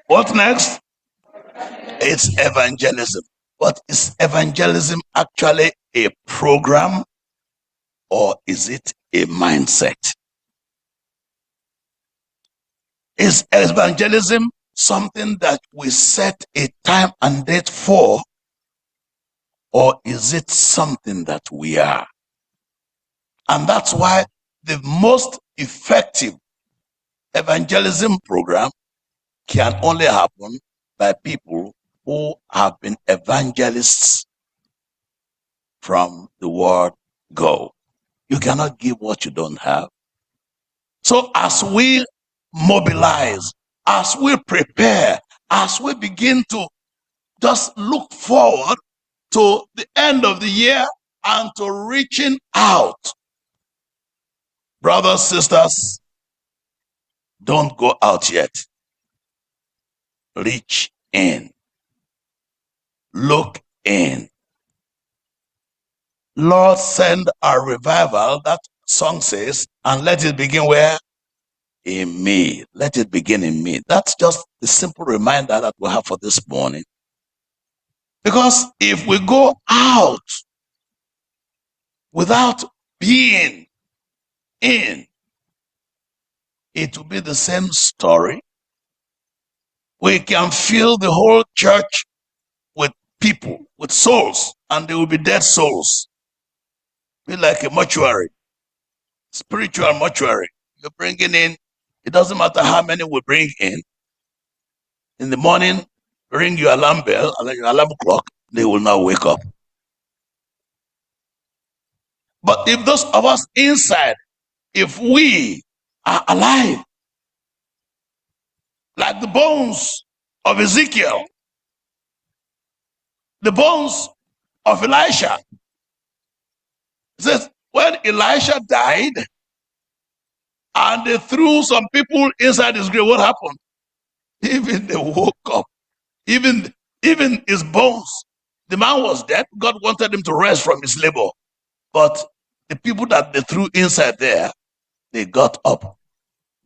what's next? It's evangelism. But is evangelism actually a program or is it a mindset? Is evangelism something that we set a time and date for, or is it something that we are? And that's why the most effective evangelism program can only happen by people who have been evangelists from the word go. You cannot give what you don't have. So as we mobilize, as we prepare, as we begin to just look forward to the end of the year and to reaching out, brothers, sisters, don't go out yet. Reach in. Look in. Lord, send a revival, that song says, and let it begin where? In me. Let it begin in me. That's just the simple reminder that we have for this morning. Because if we go out without being in, it will be the same story. We can fill the whole church with people, with souls, and they will be dead souls. Be like a mortuary, spiritual mortuary. You're bringing in, it doesn't matter how many we bring in. In the morning, ring your alarm bell, your alarm clock, they will not wake up. But if those of us inside, if we are alive, like the bones of Ezekiel, the bones of Elisha, it says, when Elisha died and they threw some people inside his grave, what happened? Even they woke up. Even his bones. The man was dead. God wanted him to rest from his labor. But the people that they threw inside there, they got up.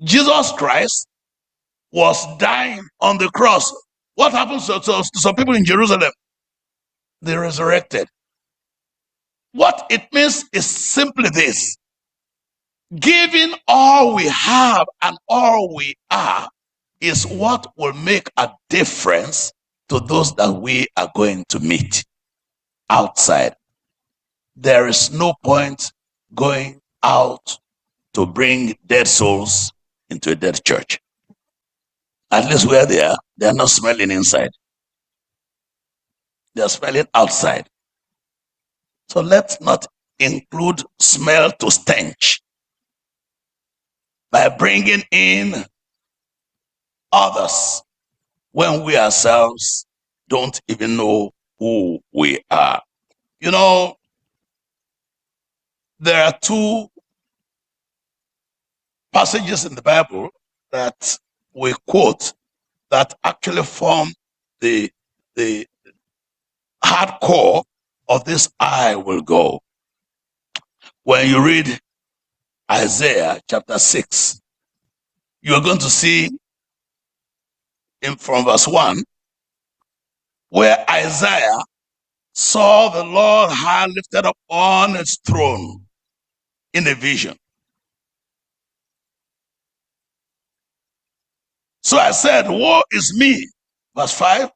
Jesus Christ was dying on the cross. What happens to some people in Jerusalem? They resurrected. What it means is simply this: giving all we have and all we are is what will make a difference to those that we are going to meet outside. There is no point going out to bring dead souls into a dead church. At least where they are not smelling inside. They are smelling outside. So let's not include smell to stench by bringing in others when we ourselves don't even know who we are. You know, there are two passages in the Bible that we quote that actually form the hardcore of this I will go. When you read Isaiah chapter 6, you are going to see from verse 1 where Isaiah saw the Lord high lifted up on his throne in a vision. So I said, woe is me, verse 5,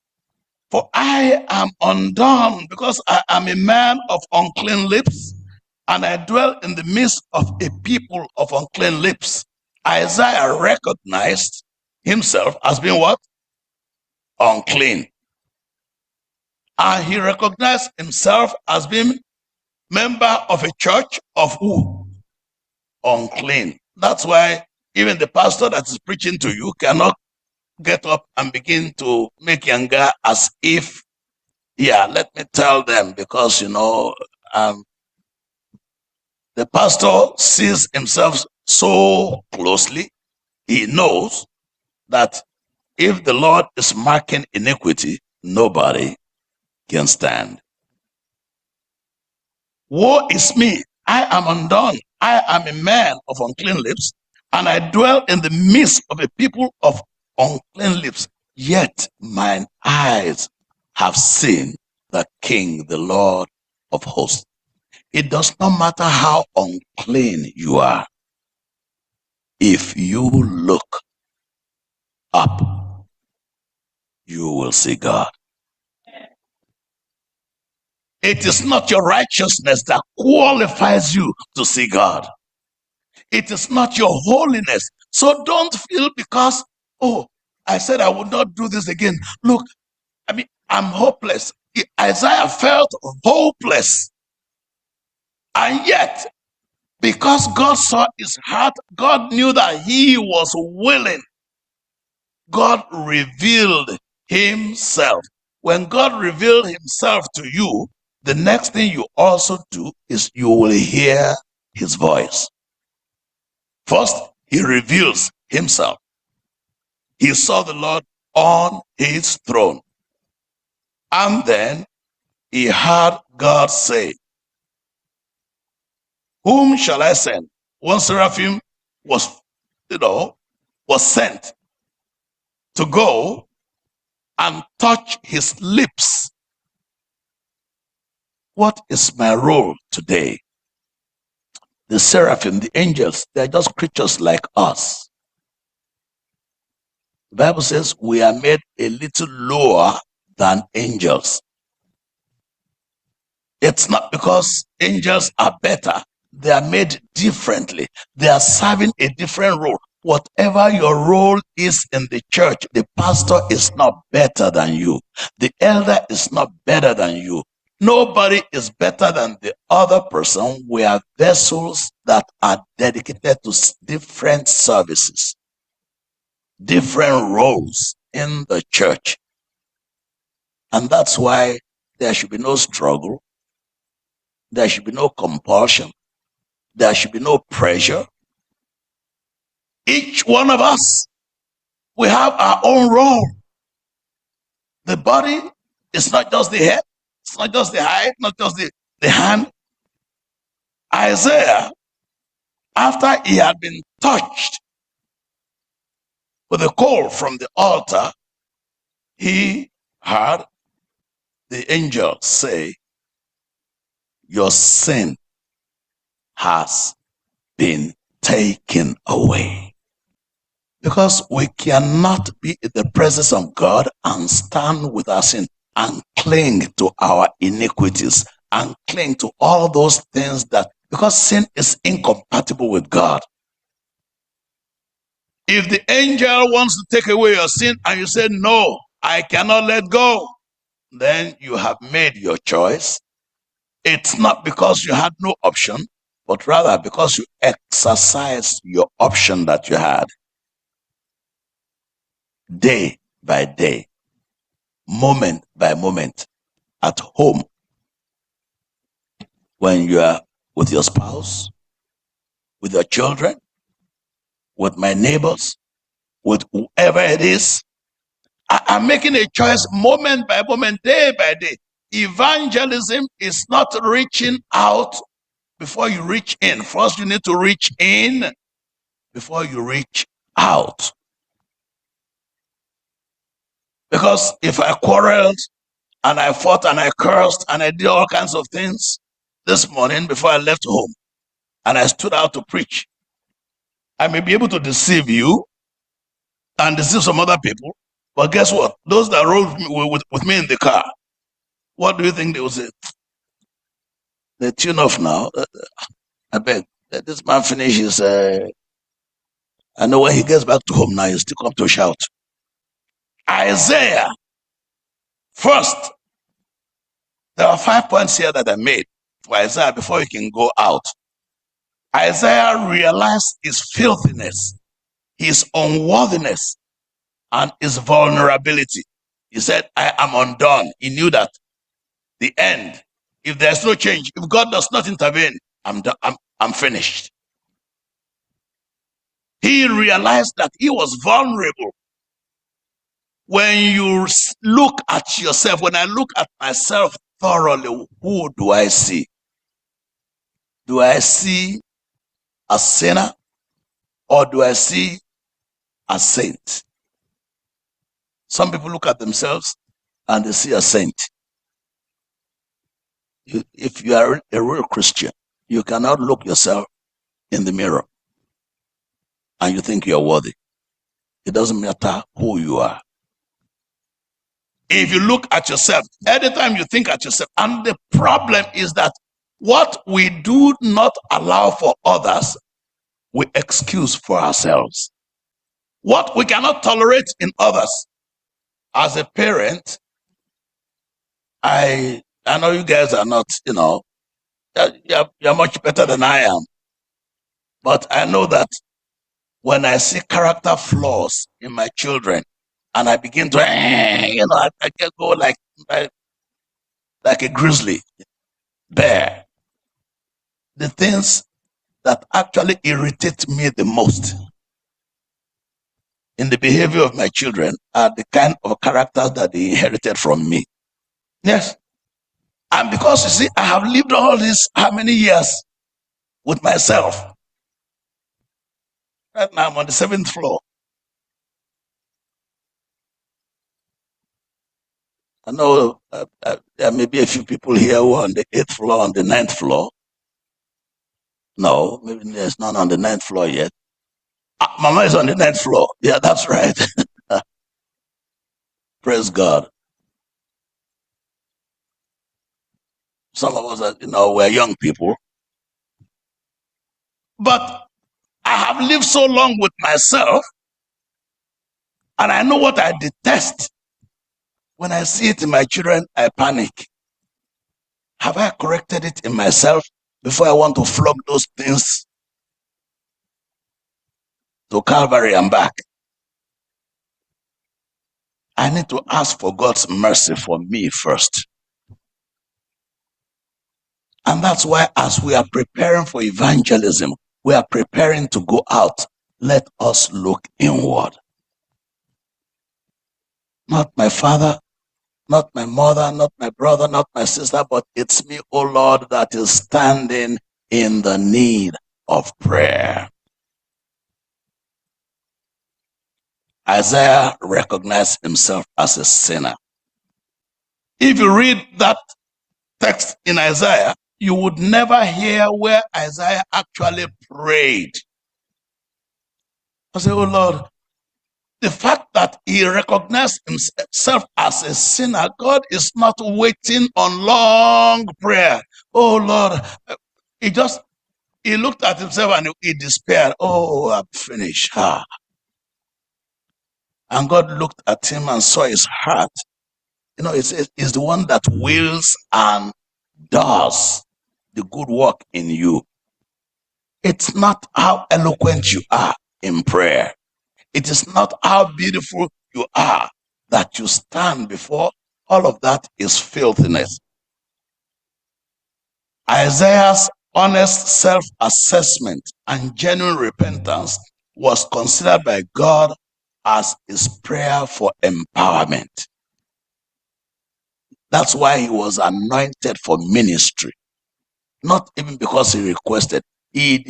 for I am undone, because I am a man of unclean lips, and I dwell in the midst of a people of unclean lips. Isaiah recognized himself as being what? Unclean. And he recognized himself as being member of a church of who? Unclean. That's why even the pastor that is preaching to you cannot get up and begin to make yanga as if, yeah, let me tell them, because, you know, the pastor sees himself so closely, he knows that if the Lord is marking iniquity, nobody can stand. Woe is me, I am undone. I am a man of unclean lips, and I dwell in the midst of a people of unclean lips. Yet mine eyes have seen the King, the Lord of hosts. It does not matter how unclean you are. If you look up, you will see God. It is not your righteousness that qualifies you to see God. It is not your holiness. So don't feel because, oh, I said I would not do this again. Look, I mean, I'm hopeless. Isaiah felt hopeless. And yet, because God saw his heart, God knew that he was willing. God revealed himself. When God revealed himself to you, the next thing you also do is you will hear his voice. First, he reveals himself. He saw the Lord on his throne. And then he heard God say, whom shall I send? One seraphim was sent to go and touch his lips. What is my role today? The seraphim, the angels, they're just creatures like us. The Bible says we are made a little lower than angels. It's not because angels are better. They are made differently. They are serving a different role. Whatever your role is in the church, the pastor is not better than you. The elder is not better than you. Nobody is better than the other person. We are vessels that are dedicated to different services, different roles in the church. And that's why there should be no struggle. There should be no compulsion. There should be no pressure. Each one of us, we have our own role. The body is not just the head, it's not just the eye, not just the hand. Isaiah, after he had been touched with a coal from the altar, he heard the angel say, your sin has been taken away. Because we cannot be in the presence of God and stand with our sin and cling to our iniquities and cling to all those things that, because sin is incompatible with God. If the angel wants to take away your sin and you say, no, I cannot let go, then you have made your choice. It's not because you had no option, but rather because you exercised your option that you had. Day by day, moment by moment, at home, when you are with your spouse, with your children, with my neighbors, with whoever it is, I'm making a choice moment by moment, day by day. Evangelism is not reaching out before you reach in. First, you need to reach in before you reach out. Because if I quarreled and I fought and I cursed and I did all kinds of things this morning before I left home and I stood out to preach, I may be able to deceive you and deceive some other people. But guess what? Those that rode with me in the car, what do you think they will say? They tune off now. I beg. Let this man finish his. I know when he gets back to home now, he'll still come to shout. Isaiah, first, there are 5 points here that I made for Isaiah before he can go out. Isaiah realized his filthiness, his unworthiness, and his vulnerability. He said, I am undone. He knew that the end, if there's no change, if God does not intervene, I'm done, I'm finished. He realized that he was vulnerable. When you look at yourself, when I look at myself thoroughly, who do I see? Do I see a sinner or do I see a saint? Some people look at themselves and they see a saint. If you are a real Christian, you cannot look yourself in the mirror and you think you're worthy. It doesn't matter who you are. If you look at yourself, anytime you think at yourself, and the problem is that what we do not allow for others, we excuse for ourselves. What we cannot tolerate in others. As a parent, I know you guys are not, you're much better than I am. But I know that when I see character flaws in my children, and I begin to, I can go like a grizzly bear. The things that actually irritate me the most in the behavior of my children are the kind of characters that they inherited from me. Yes. And because you see, I have lived all this, how many years with myself? Right now, I'm on the 7th floor. I know there may be a few people here who are on the 8th floor, on the 9th floor. No, maybe there's none on the 9th floor yet. Mama is on the 9th floor. Yeah, that's right. Praise God. Some of us are, we're young people. But I have lived so long with myself, and I know what I detest. When I see it in my children, I panic. Have I corrected it in myself before I want to flog those things to Calvary and back? I need to ask for God's mercy for me first. And that's why, as we are preparing for evangelism, we are preparing to go out. Let us look inward. Not my father, not my mother, not my brother, not my sister, but it's me, oh Lord, that is standing in the need of prayer. Isaiah recognized himself as a sinner. If you read that text in Isaiah, you would never hear where Isaiah actually prayed. I say, oh Lord, the fact that he recognized himself as a sinner, God is not waiting on long prayer. Oh Lord, he looked at himself and he despaired. Oh, I'm finished. And God looked at him and saw his heart. It's the one that wills and does the good work in you. It's not how eloquent you are in prayer. It is not how beautiful you are that you stand before. All of that is filthiness. Isaiah's honest self-assessment and genuine repentance was considered by God as his prayer for empowerment. That's why he was anointed for ministry. Not even because he requested. He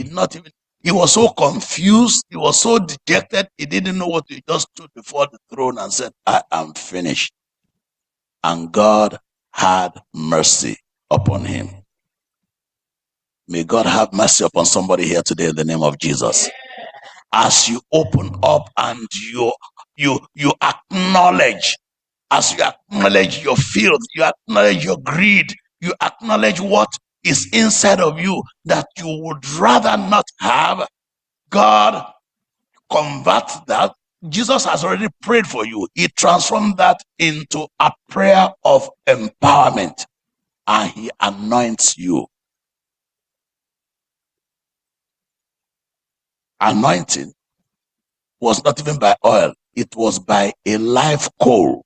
was so confused. He was so dejected. He didn't know what to do. He just stood before the throne and said, I am finished. And God had mercy upon him. May God have mercy upon somebody here today in the name of Jesus. As you open up and you acknowledge, as you acknowledge your filth, you acknowledge your greed, you acknowledge what is inside of you that you would rather not have, God convert that. Jesus has already prayed for you. He transformed that into a prayer of empowerment, and he anoints you. Anointing was not even by oil. It was by a live coal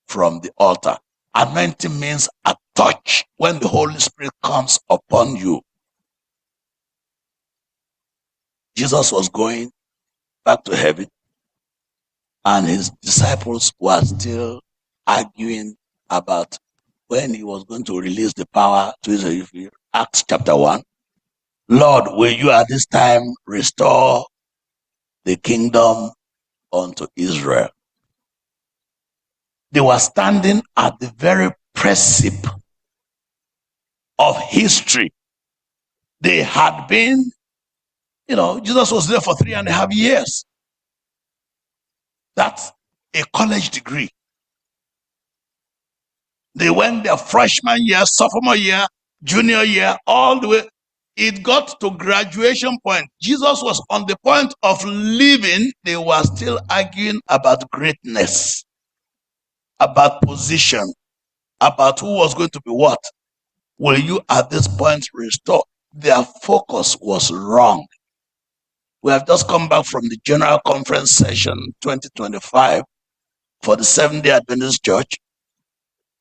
from the altar. Anointing means a touch. When the Holy Spirit comes upon you. Jesus was going back to heaven, and his disciples were still arguing about when he was going to release the power to Israel. Acts chapter 1. Lord, will you at this time restore the kingdom unto Israel? They were standing at the very precipice of history. They had been, Jesus was there for 3.5 years. That's a college degree. They went their freshman year, sophomore year, junior year, all the way. it got to graduation point. Jesus was on the point of leaving. They were still arguing about greatness, about position, about who was going to be what. Will you at this point restore? Their focus was wrong. We have just come back from the General Conference session 2025 for the Seventh-day Adventist Church.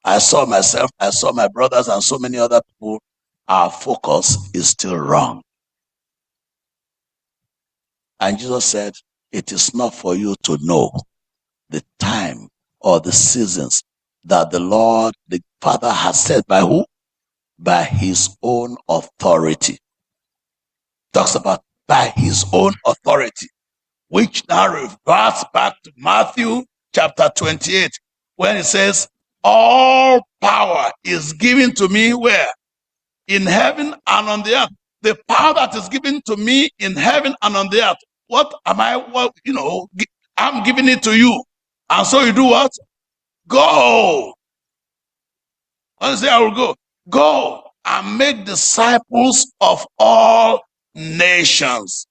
I saw myself, I saw my brothers and so many other people. Our focus is still wrong. And Jesus said, it is not for you to know the time or the seasons that the Lord, the Father has said by who? By his own authority. Talks about by his own authority, which now reverts back to Matthew chapter 28, when it says, all power is given to me where? In heaven and on the earth. The power that is given to me in heaven and on the earth. What am I, what, I'm giving it to you. And so you do what? Go. When I say I will go, go and make disciples of all nations.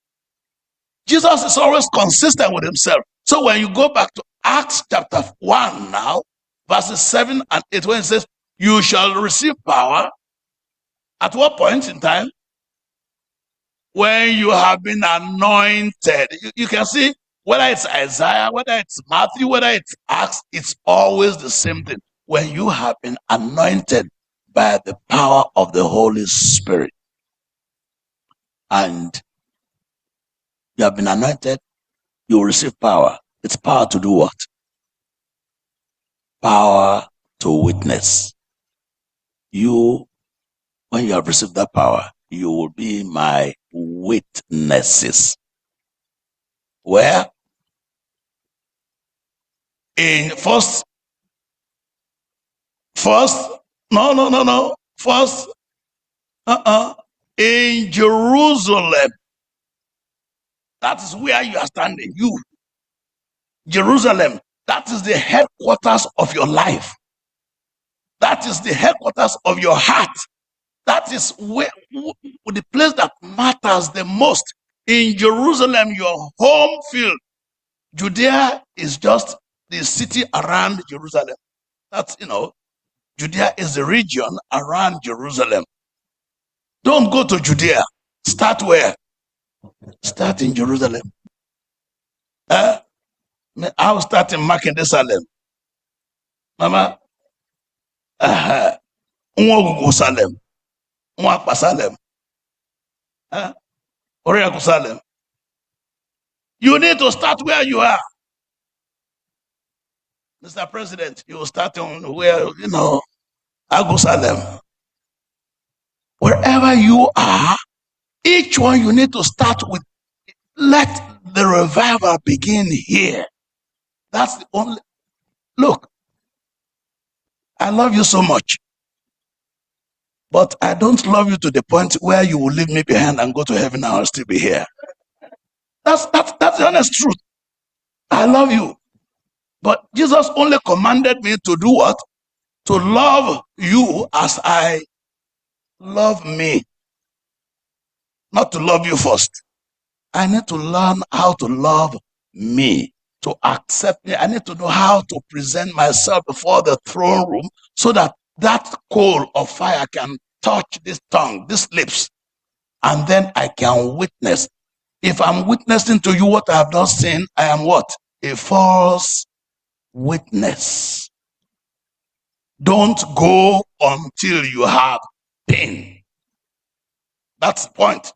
Jesus is always consistent with himself. So when you go back to Acts chapter 1 now, verses 7 and 8, when it says, you shall receive power, at what point in time? When you have been anointed. You can see, whether it's Isaiah, whether it's Matthew, whether it's Acts, it's always the same thing. When you have been anointed by the power of the Holy Spirit, and you have been anointed, you will receive power. It's power to do what? Power to witness. You, when you have received that power, you will be my witnesses. Where? In first, in Jerusalem. That is where you are standing. You, Jerusalem. That is the headquarters of your life. That is the headquarters of your heart. That is where the place that matters the most. In Jerusalem, your home field. Judea is just the city around Jerusalem. That's, Judea is the region around Jerusalem. Don't go to Judea. Start where? Start in Jerusalem. I will start in Makendesalem. Mama, Salem, Salem, Oriaku Salem. You need to start where you are. Mr. President, you will start on where, Agu Salem. Wherever you are, each one you need to start with. Let the revival begin here. That's the only. Look, I love you so much, but I don't love you to the point where you will leave me behind and go to heaven and I'll still be here. That's the honest truth. I love you. But Jesus only commanded me to do what? To love you as I love me. Not to love you first. I need to learn how to love me, to accept me. I need to know how to present myself before the throne room so that that coal of fire can touch this tongue, these lips, and then I can witness. If I'm witnessing to you what I have not seen, I am what? A false witness. Don't go until you have pain. That's the point.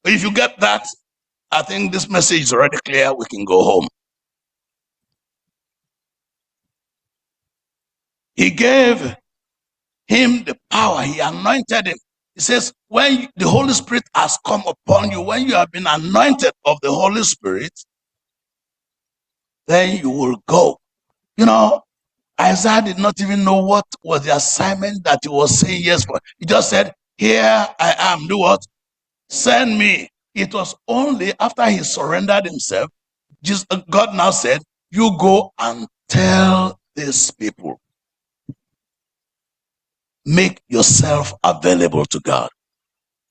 If you get that, I think this message is already clear. We can go home. He gave him the power. He anointed him. He says, when the Holy Spirit has come upon you, when you have been anointed of the Holy Spirit, then you will go. Isaiah did not even know what was the assignment that he was saying yes for. He just said, here I am, do what? Send me. It was only after he surrendered himself, God now said, you go and tell these people. Make yourself available to God.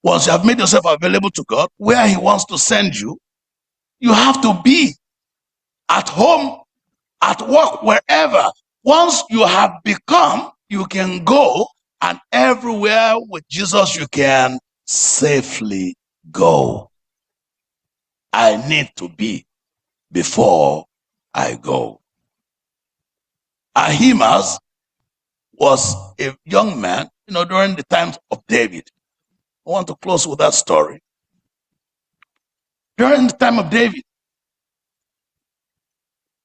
once you have made yourself available to God, where he wants to send you, you have to be at home, at work, wherever. Once you have become, you can go, and everywhere with Jesus you can safely go. I need to be before I go. Ahimaaz was a young man, during the times of David. I want to close with that story. During the time of David,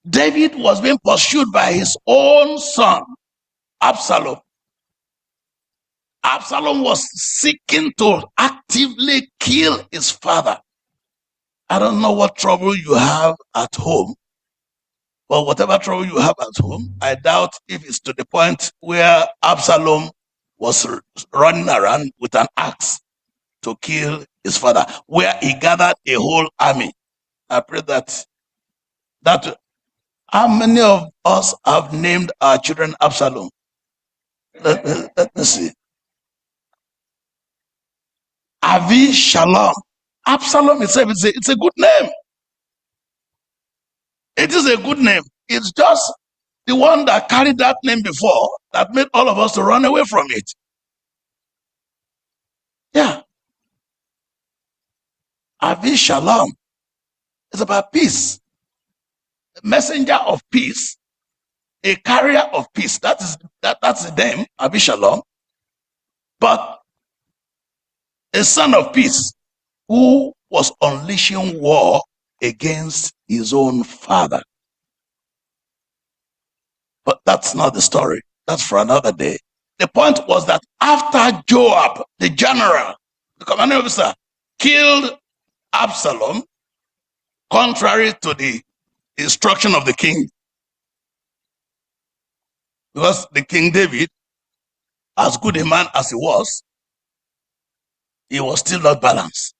David was being pursued by his own son, Absalom. Absalom was seeking to actively kill his father. I don't know what trouble you have at home, but whatever trouble you have at home, I doubt if it's to the point where Absalom was running around with an axe to kill his father, where he gathered a whole army. I pray that how many of us have named our children Absalom? Let me see. Avi Shalom. Absalom itself, it's a good name. It is a good name. It's just the one that carried that name before that made all of us to run away from it. Yeah. Avi Shalom. It's about peace. A messenger of peace. A carrier of peace. That's the name, Avi Shalom. But a son of peace who was unleashing war against his own father. But that's not the story. That's for another day. The point was that after Joab, the general, the commanding officer, killed Absalom, contrary to the instruction of the king, because the King David, as good a man as he was still not balanced.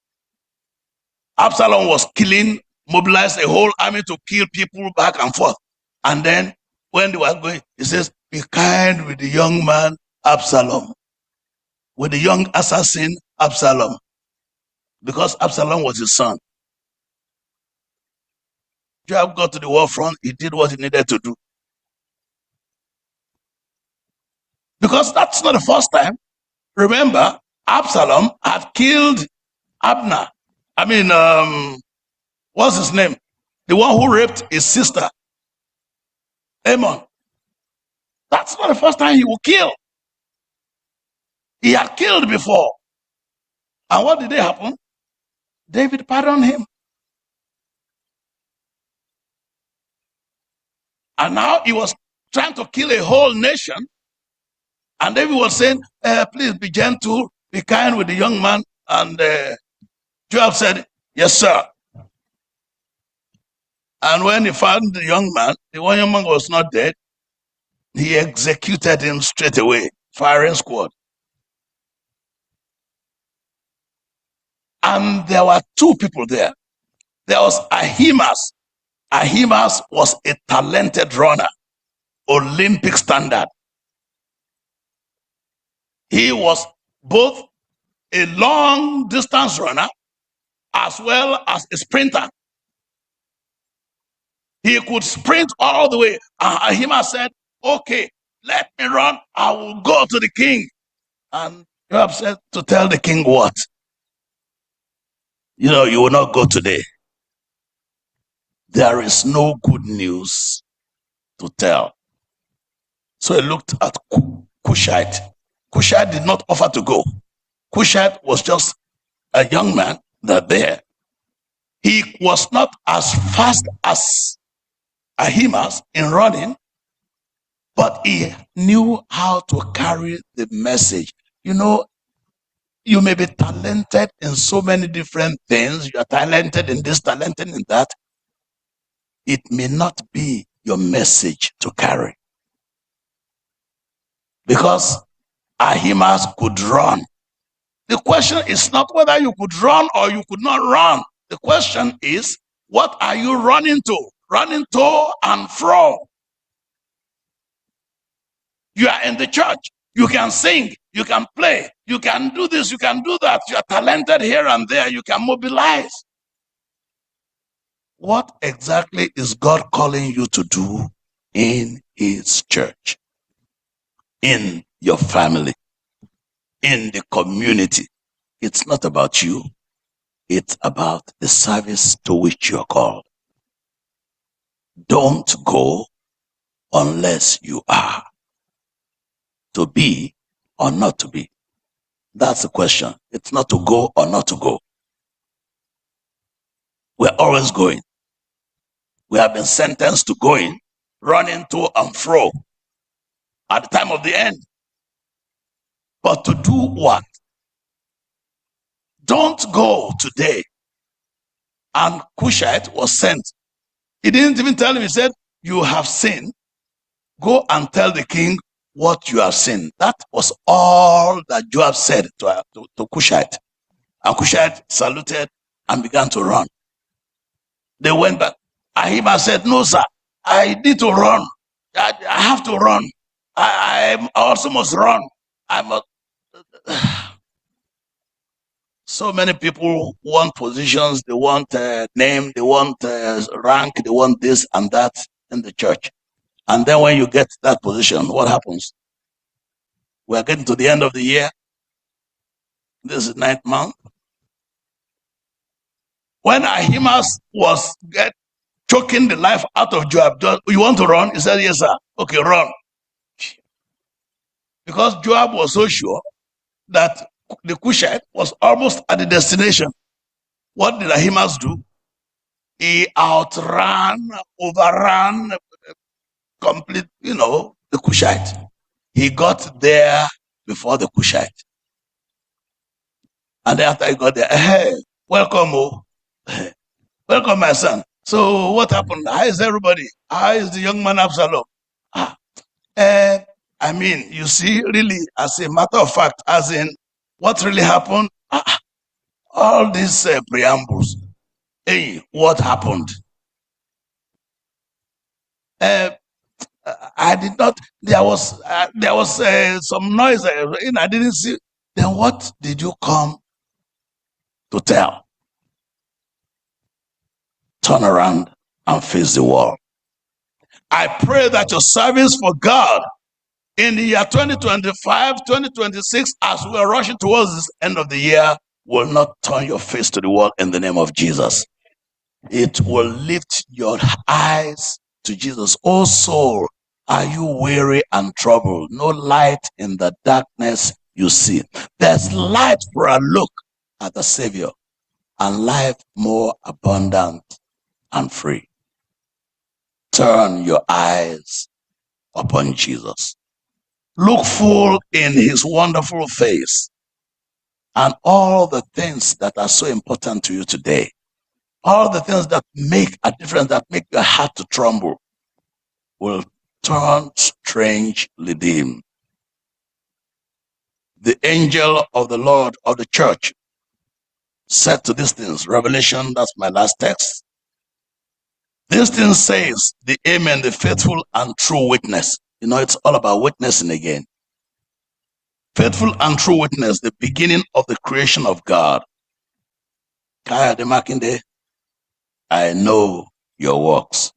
Absalom was killing, mobilized a whole army to kill people back and forth. And then when they were going, he says, be kind with the young man Absalom, with the young assassin Absalom, because Absalom was his son. Joab got to the war front, he did what he needed to do. Because that's not the first time. Remember, Absalom had killed Abner. What's his name? The one who raped his sister, Ammon. That's not the first time he will kill. He had killed before. And what did happen? David pardoned him. And now he was trying to kill a whole nation. And David was saying, please be gentle, be kind with the young man. And Joab said, yes, sir. And when he found the young man was not dead, he executed him straight away, firing squad. And there were two people there. There was Ahimaaz. Ahimaaz was a talented runner, Olympic standard. He was both a long distance runner as well as a sprinter. He could sprint all the way. Ahimaaz said, okay, let me run. I will go to the king. And Joab said to tell the king what? You will not go today. There is no good news to tell. So he looked at Cushite. Cushite did not offer to go. Cushite was just a young man there. He was not as fast as Ahimaaz in running, but he knew how to carry the message. You may be talented in so many different things. You are talented in this, talented in that. It may not be your message to carry. Because Ahimaaz could run. The question is not whether you could run or you could not run. The question is, what are you running to? Running to and fro. You are in the church. You can sing. You can play. You can do this. You can do that. You are talented here and there. You can mobilize. What exactly is God calling you to do in His church, in your family, in the community? It's not about you. It's about the service to which you're called. Don't go unless you are to be or not to be. That's the question. It's not to go or not to go. We're always going. We have been sentenced to going, running to and fro at the time of the end. But to do what? Don't go today. And Cushite was sent. He didn't even tell him, he said, you have sinned. Go and tell the king what you have sinned. That was all that Joab said to Cushite. And Cushite saluted and began to run. They went back. Ahimaaz said, no, sir, I need to run. I have to run. I also must run. I must. So many people want positions, they want name, they want rank, they want this and that in the church. And then when you get that position, what happens? We're getting to the end of the year. This is 9th month. When Ahimaaz was choking the life out of Joab, you want to run? He said, yes, sir. Okay, run. Because Joab was so sure that the Cushite was almost at the destination. What did Ahimaaz do? He outran, overran, complete, the Cushite. He got there before the Cushite. And then after he got there, hey, welcome, welcome, my son. So what happened? How is everybody? How is the young man Absalom? I mean, you see, really, as a matter of fact, as in what really happened, all these preambles. Hey, what happened? I did not. There was some noise. I didn't see. Then what did you come to tell? Turn around and face the wall. I pray that your service for God in the year 2025, 2026, as we are rushing towards this end of the year, will not turn your face to the wall in the name of Jesus. It will lift your eyes to Jesus. Oh soul, are you weary and troubled? No light in the darkness you see. There's light for a look at the Savior and life more abundant and free. Turn your eyes upon Jesus. Look full in his wonderful face and all the things that are so important to you today. All the things that make a difference, that make your heart to tremble, will turn strangely dim. The angel of the Lord of the church said to these things, Revelation, that's my last text. This thing says, the Amen, the faithful and true witness. It's all about witnessing again. Faithful and true witness, the beginning of the creation of God. Kaya de Makinde, I know your works.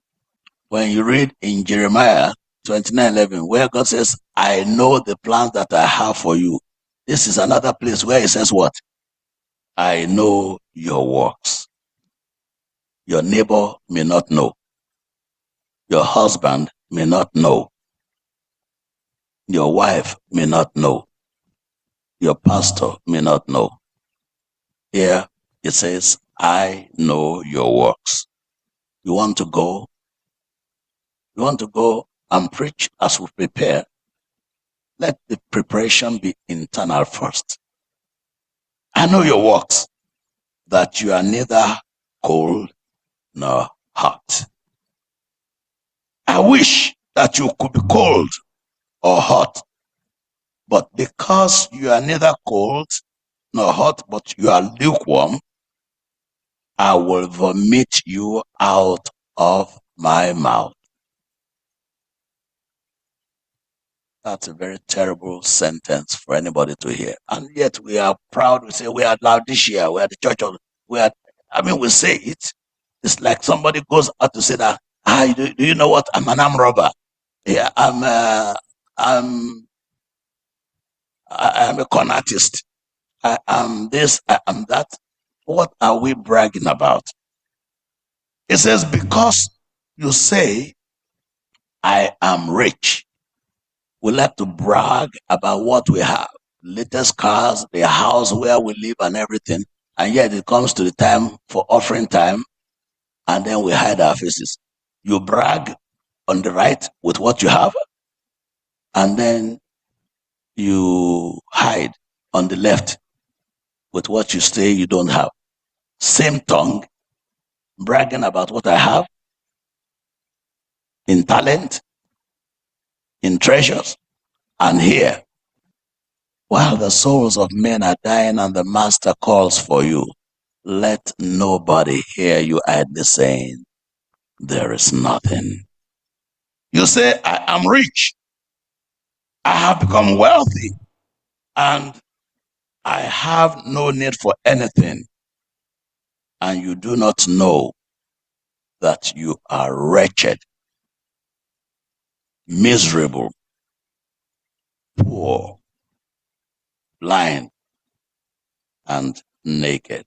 When you read in Jeremiah 29:11, where God says, I know the plans that I have for you. This is another place where he says what? I know your works. Your neighbor may not know. Your husband may not know. Your wife may not know. Your pastor may not know. Here it says, I know your works. You want to go? You want to go and preach as we prepare? Let the preparation be internal first. I know your works, that you are neither cold nor hot. I wish that you could be cold or hot, but because you are neither cold nor hot, but you are lukewarm, I will vomit you out of my mouth. That's a very terrible sentence for anybody to hear. And yet we are proud. We say we are Laodicea. We are the church of, we are, we say it. It's like somebody goes out to say that, do you know what? I'm an arm robber. Yeah, I'm a con artist. I am this, I am that. What are we bragging about? It says, because you say, I am rich. We like to brag about what we have. Latest cars, the house where we live and everything. And yet it comes to the time for offering time, and then we hide our faces. You brag on the right with what you have, and then you hide on the left with what you say you don't have. Same tongue, bragging about what I have in talent, in treasures, and here, while the souls of men are dying and the master calls for you, let nobody hear you idly saying, there is nothing. You say, I am rich. I have become wealthy and I have no need for anything. And you do not know that you are wretched, miserable, poor, blind, and naked.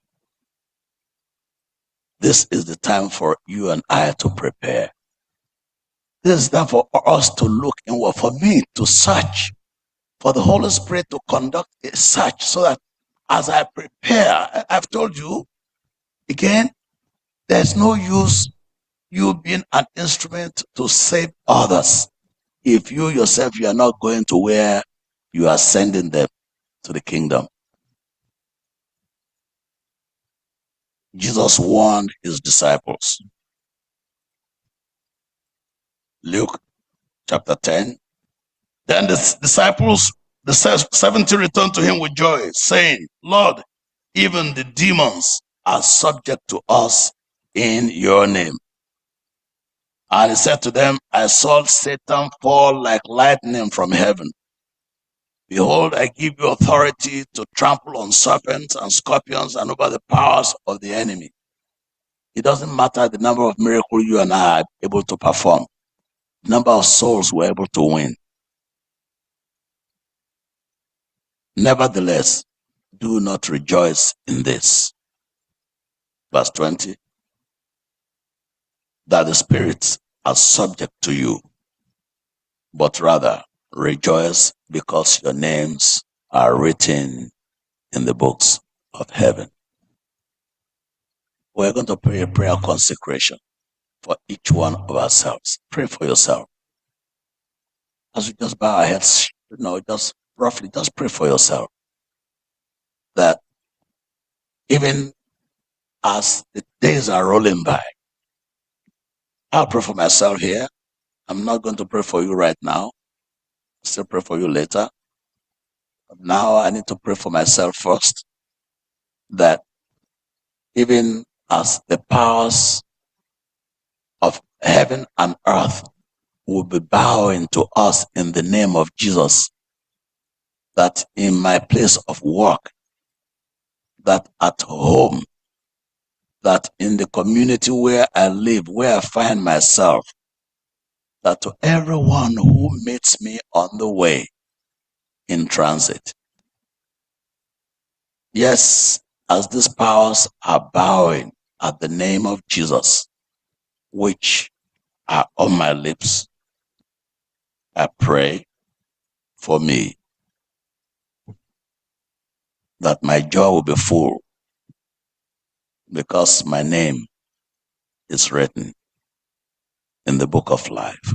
This is the time for you and I to prepare. This is time for us to look inward, for me to search, for the Holy Spirit to conduct a search, so that as I prepare, I've told you, again, there's no use you being an instrument to save others if you yourself, you are not going to where you are sending them to the kingdom. Jesus warned his disciples. Luke chapter 10. Then the disciples, the 70 returned to him with joy, saying, Lord, even the demons are subject to us in your name. And he said to them, I saw Satan fall like lightning from heaven. Behold, I give you authority to trample on serpents and scorpions and over the powers of the enemy. It doesn't matter the number of miracles you and I are able to perform, the number of souls we're able to win. Nevertheless, do not rejoice in this. Verse 20, that the spirits are subject to you, but rather rejoice because your names are written in the books of heaven. We're going to pray a prayer of consecration for each one of ourselves. Pray for yourself. As we just bow our heads, just roughly, just pray for yourself. That even as the days are rolling by, I'll pray for myself here. I'm not going to pray for you right now. I'll still pray for you later. But now I need to pray for myself first. That even as the powers of heaven and earth will be bowing to us in the name of Jesus, that in my place of work, that at home, that in the community where I live, where I find myself, that to everyone who meets me on the way in transit, yes, as these powers are bowing at the name of Jesus, which are on my lips, I pray for me that my joy will be full because my name is written in the book of life.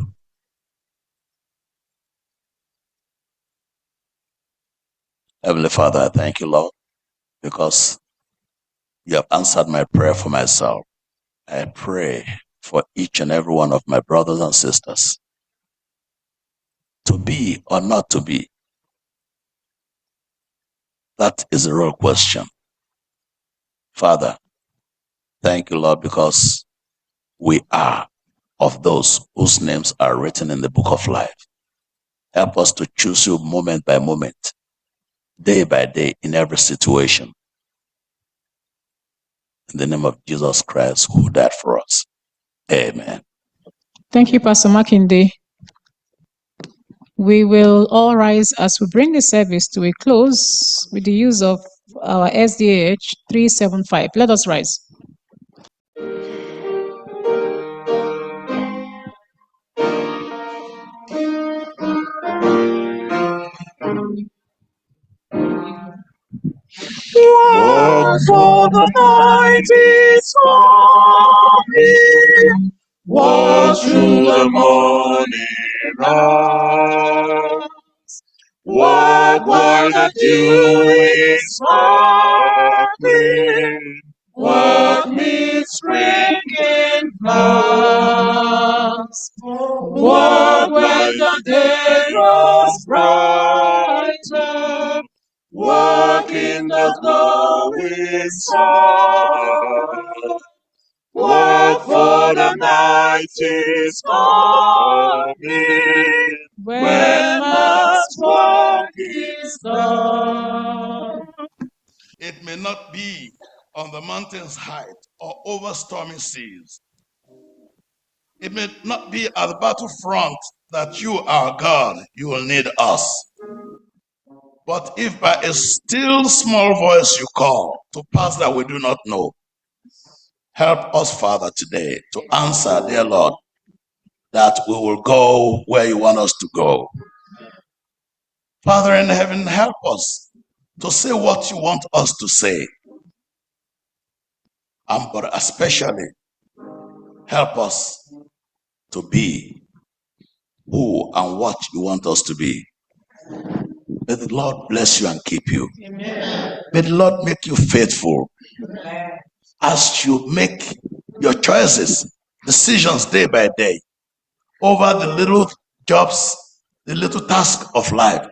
Heavenly Father, I thank you, Lord, because you have answered my prayer for myself. I pray for each and every one of my brothers and sisters to be or not to be. That is a real question. Father, thank you, Lord, because we are of those whose names are written in the book of life. Help us to choose you moment by moment, day by day, in every situation. In the name of Jesus Christ, who died for us. Amen. Thank you, Pastor Makinde. We will all rise as we bring the service to a close with the use of our SDH 375. Let us rise. Walk for the night is coming. Walk through the morning hours. Walk while the dew is sparkling. Walk mid springing flowers. Walk when the day grows brighter. Walk in the glowing sun. Walk for the night is coming. When last walk is done. It may not be on the mountain's height or over stormy seas. It may not be at the battlefront that you, our God, you will need us. But if by a still small voice you call to pass that we do not know, help us, Father, today to answer, dear Lord, that we will go where you want us to go. Father in heaven, help us to say what you want us to say. But especially, help us to be who and what you want us to be. May the Lord bless you and keep you. Amen. May the Lord make you faithful. Amen. As you make your choices, decisions day by day over the little jobs, the little task of life.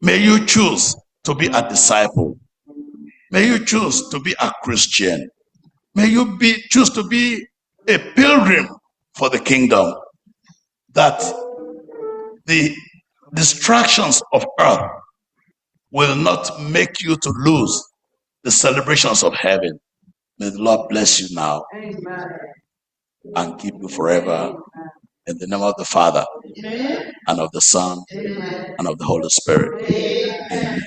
May you choose to be a disciple. May you choose to be a Christian. May you choose to be a pilgrim for the kingdom, that the distractions of earth will not make you to lose the celebrations of heaven. May the Lord bless you now. Amen. And keep you forever. In the name of the Father, Amen. And of the Son, Amen. And of the Holy Spirit. Amen.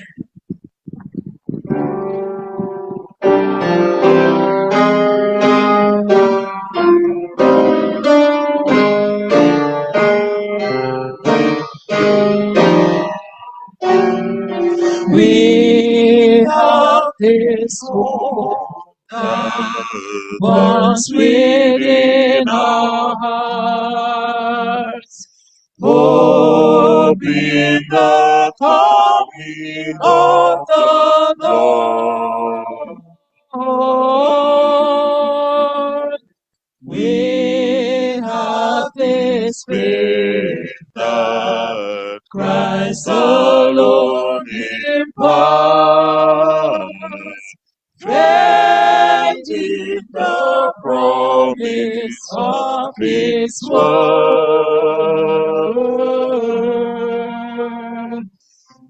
We have this hope that burns within our hearts. Hope in the coming of the Lord. We have this faith that Christ alone imparts. Faith in the promise of His word.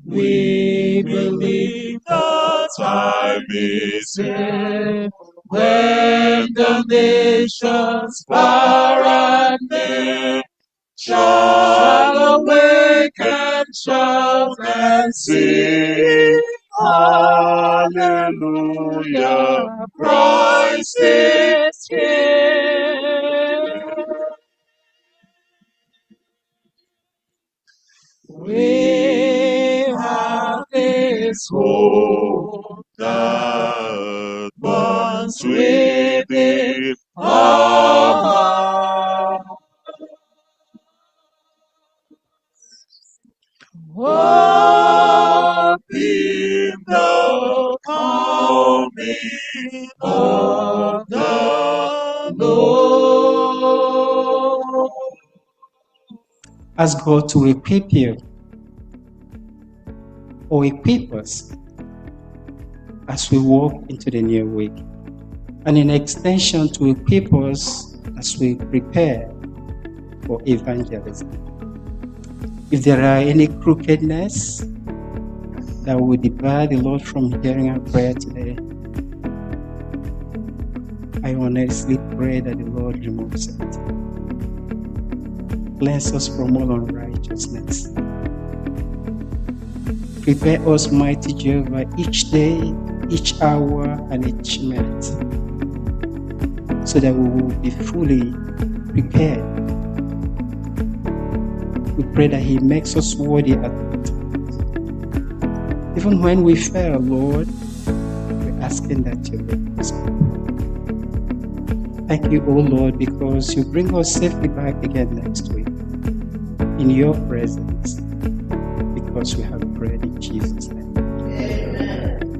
We believe the time is here when the nations far and near shall awake and shout and sing. Hallelujah, Christ is here. We have this hope that burns within our hearts. Hope in the coming of the Lord. Ask God to equip you or equip us as we walk into the new week, and in extension to equip us as we prepare for evangelism. If there are any crookedness that will debar the Lord from hearing our prayer today, I honestly pray that the Lord removes it. Cleanse us from all unrighteousness. Prepare us, mighty Jehovah, each day, each hour, and each minute, so that we will be fully prepared. We pray that He makes us worthy at all times. Even when we fail, Lord, we're asking that you make us up. Thank you, O Lord, because you bring us safely back again next week in your presence, because we have prayed in Jesus' name. Amen.